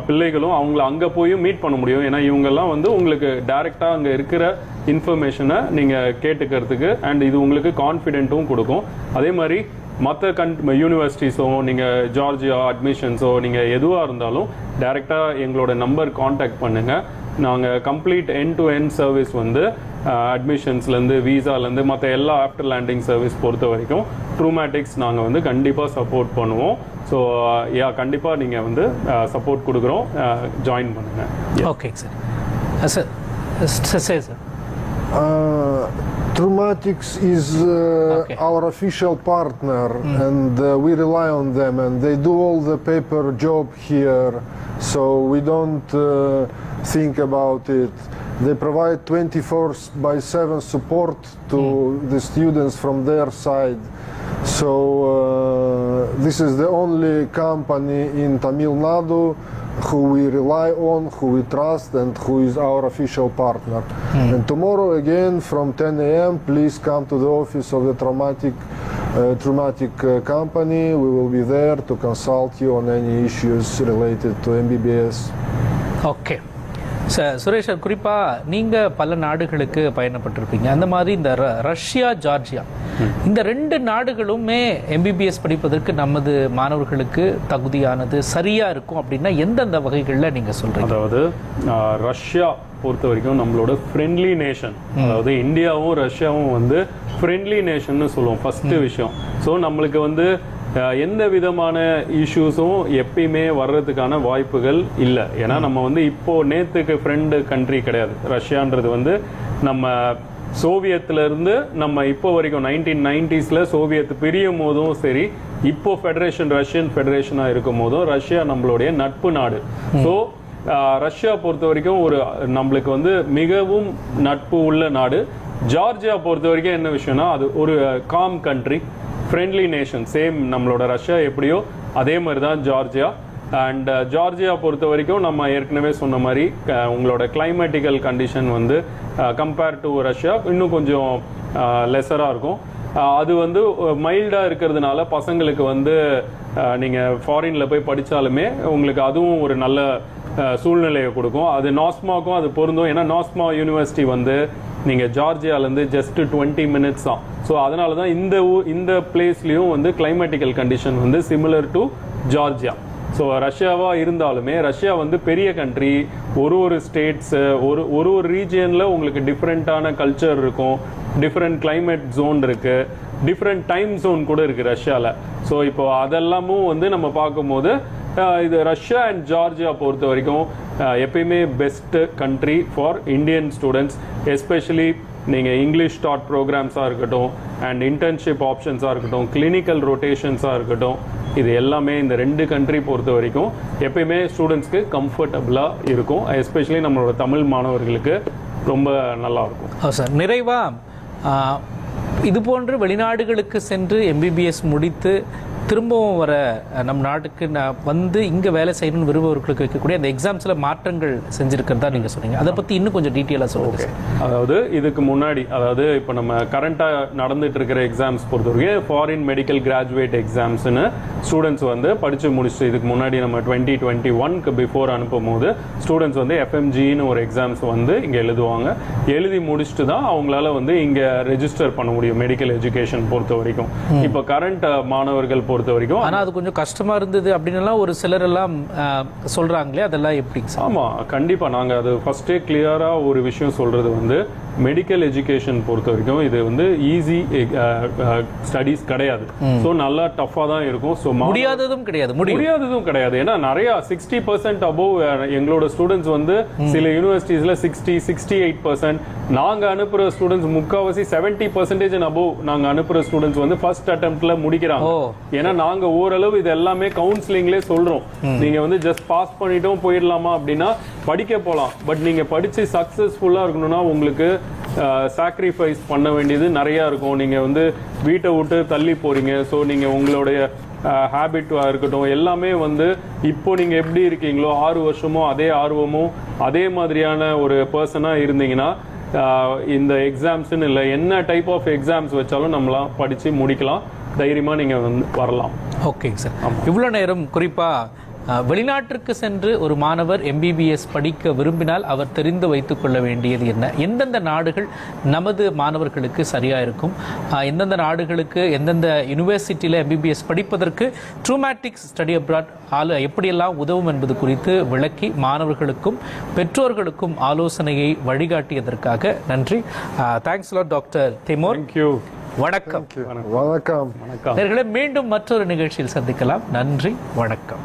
பிள்ளைகளும் அவங்கள அங்கே போய் மீட் பண்ண முடியும். ஏன்னா இவங்கெல்லாம் வந்து உங்களுக்கு டைரெக்டாக அங்கே இருக்கிற இன்ஃபர்மேஷனை நீங்கள் கேட்டுக்கிறதுக்கு அண்ட் இது உங்களுக்கு கான்ஃபிடென்ட்டும் கொடுக்கும். அதே மாதிரி மற்ற யூனிவர்சிட்டிஸோ நீங்கள் ஜார்ஜியா அட்மிஷன்ஸோ நீங்கள் எதுவாக இருந்தாலும் டைரெக்டாக எங்களோட நம்பர் காண்டாக்ட் பண்ணுங்கள். நாங்கள் complete end to end service வந்து அட்மிஷன்ஸ்லேருந்து வீசாலேருந்து மற்ற எல்லா ஆஃப்டர் லேண்டிங் சர்வீஸ் பொறுத்த வரைக்கும் ட்ரூமேட்டிக்ஸ் நாங்கள் வந்து கண்டிப்பாக சப்போர்ட் பண்ணுவோம். ஸோ கண்டிப்பாக நீங்கள் வந்து சப்போர்ட் கொடுக்குறோம், ஜாயின் பண்ணுங்கள். Okay sir. Sir Trumatics is our official partner, and we rely on them, and they do all the paper job here, so we don't think about it. They provide 24/7 support to the students from their side. So this is the only company in Tamil Nadu who we rely on, who we trust, and who is our official partner. And tomorrow again from 10 a.m. please come to the office of the Traumatic company. We will be there to consult you on any issues related to MBBS. Okay sir. Suresh sir, குறிப்பாக நீங்கள் பல நாடுகளுக்கு பயணப்பட்டிருப்பீங்க. அந்த மாதிரி இந்த Russia Georgia இந்த 2 நாடுகளுமே MBBS படிப்பதற்கு நமது மாணவர்களுக்கு தகுதியானது சரியாக இருக்கும் அப்படின்னா எந்தெந்த வகைகளில் நீங்கள் சொல்கிறீங்க? அதாவது ரஷ்யா பொறுத்த வரைக்கும் நம்மளோட ஃப்ரெண்ட்லி நேஷன். அதாவது இந்தியாவும் ரஷ்யாவும் வந்து ஃப்ரெண்ட்லி நேஷன்னு சொல்லுவோம் ஃபர்ஸ்ட் விஷயம். ஸோ நம்மளுக்கு வந்து எந்த விதமான இஷ்யூஸும் எப்பயுமே வர்றதுக்கான வாய்ப்புகள் இல்லை. ஏன்னா நம்ம வந்து இப்போ நேத்துக்கு ஃப்ரெண்டு கண்ட்ரி கிடையாது. ரஷ்யான்றது வந்து நம்ம சோவியத்திலிருந்து நம்ம இப்போ வரைக்கும் 1990s சோவியத் பிரியும் போதும் சரி, இப்போ ரஷ்யன் ஃபெடரேஷனாக இருக்கும் போதும் ரஷ்யா நம்மளுடைய நட்பு நாடு. ஸோ ரஷ்யா பொறுத்த வரைக்கும் நம்மளுக்கு வந்து மிகவும் நட்பு உள்ள நாடு. ஜார்ஜியா பொறுத்த வரைக்கும் என்ன விஷயம்னா அது ஒரு com country, friendly nation. Same நம்மளோட ரஷ்யா எப்படியோ அதே மாதிரி தான் ஜார்ஜியா. அண்ட் ஜார்ஜியா பொறுத்த வரைக்கும் நம்ம ஏற்கனவே சொன்ன மாதிரி உங்களோட கிளைமேட்டிக்கல் கண்டிஷன் வந்து கம்பேர் டு ரஷ்யா இன்னும் கொஞ்சம் லெஸராக இருக்கும். அது வந்து மைல்டாக இருக்கிறதுனால பசங்களுக்கு வந்து நீங்கள் ஃபாரினில் போய் படித்தாலுமே உங்களுக்கு அதுவும் ஒரு நல்ல சூழ்நிலையை கொடுக்கும். அது நாஸ்மாக்கும் அது பொருந்தும். ஏன்னா நாஸ்மா யூனிவர்சிட்டி வந்து நீங்கள் ஜார்ஜியாலேருந்து ஜஸ்ட் 20 minutes தான். ஸோ அதனால தான் இந்த பிளேஸ்லேயும் வந்து கிளைமேட்டிக்கல் கண்டிஷன் வந்து சிமிலர் டு ஜார்ஜியா. ஸோ ரஷ்யாவாக இருந்தாலுமே ரஷ்யா வந்து பெரிய கண்ட்ரி. ஒரு ஸ்டேட்ஸு ஒரு ரீஜியனில் உங்களுக்கு டிஃப்ரெண்ட்டான கல்ச்சர் இருக்கும், டிஃப்ரெண்ட் கிளைமேட் ஜோன் இருக்குது, டிஃப்ரெண்ட் டைம் ஜோன் கூட இருக்குது ரஷ்யாவில். ஸோ இப்போ அதெல்லாமும் வந்து நம்ம பார்க்கும்போது இது ரஷ்யா அண்ட் ஜார்ஜியா பொறுத்த வரைக்கும் எப்பயுமே best country for Indian students. Especially நீங்கள் இங்கிலீஷ் டாட் ப்ரோக்ராம்ஸாக இருக்கட்டும் அண்ட் இன்டர்ன்ஷிப் ஆப்ஷன்ஸாக இருக்கட்டும், கிளினிக்கல் ரொட்டேஷன்ஸாக இருக்கட்டும், இது எல்லாமே இந்த 2 கண்ட்ரி பொறுத்த வரைக்கும் எப்பயுமே ஸ்டூடெண்ட்ஸ்க்கு கம்ஃபர்டபுளாக இருக்கும். எஸ்பெஷலி நம்மளோட தமிழ் மாணவர்களுக்கு ரொம்ப நல்லா இருக்கும். சார், நிறைவாக இது போன்று வெளிநாடுகளுக்கு சென்று MBBS முடித்து திரும்பவும் வர நம் நாட்டுக்கு வந்து இங்கே வேலை செய்யணும்னு விரும்புவர்களுக்கு வைக்கக்கூடிய அந்த எக்ஸாம்ஸில் மாற்றங்கள் செஞ்சுருக்கிறதா நீங்கள் சொன்னீங்க. அதை பற்றி இன்னும் கொஞ்சம் டீட்டெயிலாக சொல்லுங்க. அதாவது இதுக்கு முன்னாடி, அதாவது இப்போ நம்ம கரண்ட்டாக நடந்துட்டு இருக்கிற எக்ஸாம்ஸ் பொறுத்தவரைக்கும் ஃபாரின் மெடிக்கல் கிராஜுவேட் எக்ஸாம்ஸ்னு ஸ்டூடெண்ட்ஸ் வந்து படித்து முடிச்சுட்டு இதுக்கு முன்னாடி நம்ம 2021 பிஃபோர் அனுப்பும் போது ஸ்டூடெண்ட்ஸ் வந்து FMGன்னு ஒரு எக்ஸாம்ஸ் வந்து இங்கே எழுதுவாங்க. எழுதி முடிச்சுட்டு தான் அவங்களால வந்து இங்கே ரெஜிஸ்டர் பண்ண முடியும் மெடிக்கல் எஜுகேஷன் பொறுத்த வரைக்கும். இப்போ கரண்ட் மாணவர்கள் பொறுத்த வரைக்கும் ஆனா அது கொஞ்சம் கஷ்டமா இருந்தது அப்படின்னு ஒரு சிலர் எல்லாம் சொல்றாங்களே, அதெல்லாம் எப்படி? ஆமா, கண்டிப்பா நாங்க அது ஃபர்ஸ்டே கிளியரா ஒரு விஷயம் சொல்றது வந்து மெடிக்கல் எஜுகேஷன் பொறுத்த வரைக்கும் இது வந்து ஈஸி ஸ்டடீஸ் கிடையாது. ஸோ நல்லா டஃபா தான் இருக்கும். ஸோ முடியாததும் கிடையாது. ஏன்னா நிறைய 60% அபோவ் எங்களோட ஸ்டூடெண்ட்ஸ் வந்து சில யூனிவர்சிட்டிஸ்ல 60-68%. நாங்க அனுப்புற ஸ்டூடெண்ட்ஸ் முக்காவாசி 70% அபோவ் நாங்க அனுப்புற ஸ்டூடெண்ட்ஸ் வந்து ஃபர்ஸ்ட் அட்டெம்ப்ட்ல முடிக்கிறாங்க. ஏன்னா நாங்க ஓரளவு இது எல்லாமே கவுன்சிலிங்லேயே சொல்றோம். நீங்க வந்து ஜஸ்ட் பாஸ் பண்ணிட்டோம் போயிடலாமா அப்படின்னா படிக்க போகலாம். பட் நீங்க படிச்சு சக்சஸ்ஃபுல்லா இருக்கணும்னா உங்களுக்கு சாக்ரிஃபைஸ் பண்ண வேண்டியது நிறைய இருக்கும். நீங்க வந்து வீட்டை விட்டு தள்ளி போறீங்க. ஸோ நீங்க உங்களுடைய ஹேபிட்டாக இருக்கட்டும், எல்லாமே வந்து இப்போ நீங்கள் எப்படி இருக்கீங்களோ 6 வருஷமோ அதே ஆர்வமும் அதே மாதிரியான ஒரு பர்சனாக இருந்தீங்கன்னா இந்த எக்ஸாம்ஸ்ன்னு இல்லை, என்ன டைப் ஆஃப் எக்ஸாம்ஸ் வச்சாலும் நம்மளாம் படித்து முடிக்கலாம். தைரியமாக நீங்கள் வந்து வரலாம். ஓகேங்க சார். இவ்வளோ நேரம் குறிப்பாக வெளிநாட்டிற்கு சென்று ஒரு மாணவர் MBBS படிக்க விரும்பினால் அவர் தெரிந்து வைத்துக் கொள்ள வேண்டியது என்ன, எந்தெந்த நாடுகள் நமது மாணவர்களுக்கு சரியாக இருக்கும், எந்தெந்த நாடுகளுக்கு எந்தெந்த யூனிவர்சிட்டியில் MBBS படிப்பதற்கு ட்ரூமேட்டிக் ஸ்டடி அப்ராட் எப்படியெல்லாம் உதவும் என்பது குறித்து விளக்கி மாணவர்களுக்கும் பெற்றோர்களுக்கும் ஆலோசனையை வழிகாட்டியதற்காக நன்றி. Thanks lot doctor Timor. Thank you. வணக்கம். வணக்கம். மீண்டும் மற்றொரு நிகழ்ச்சியில் சந்திக்கலாம். நன்றி, வணக்கம்.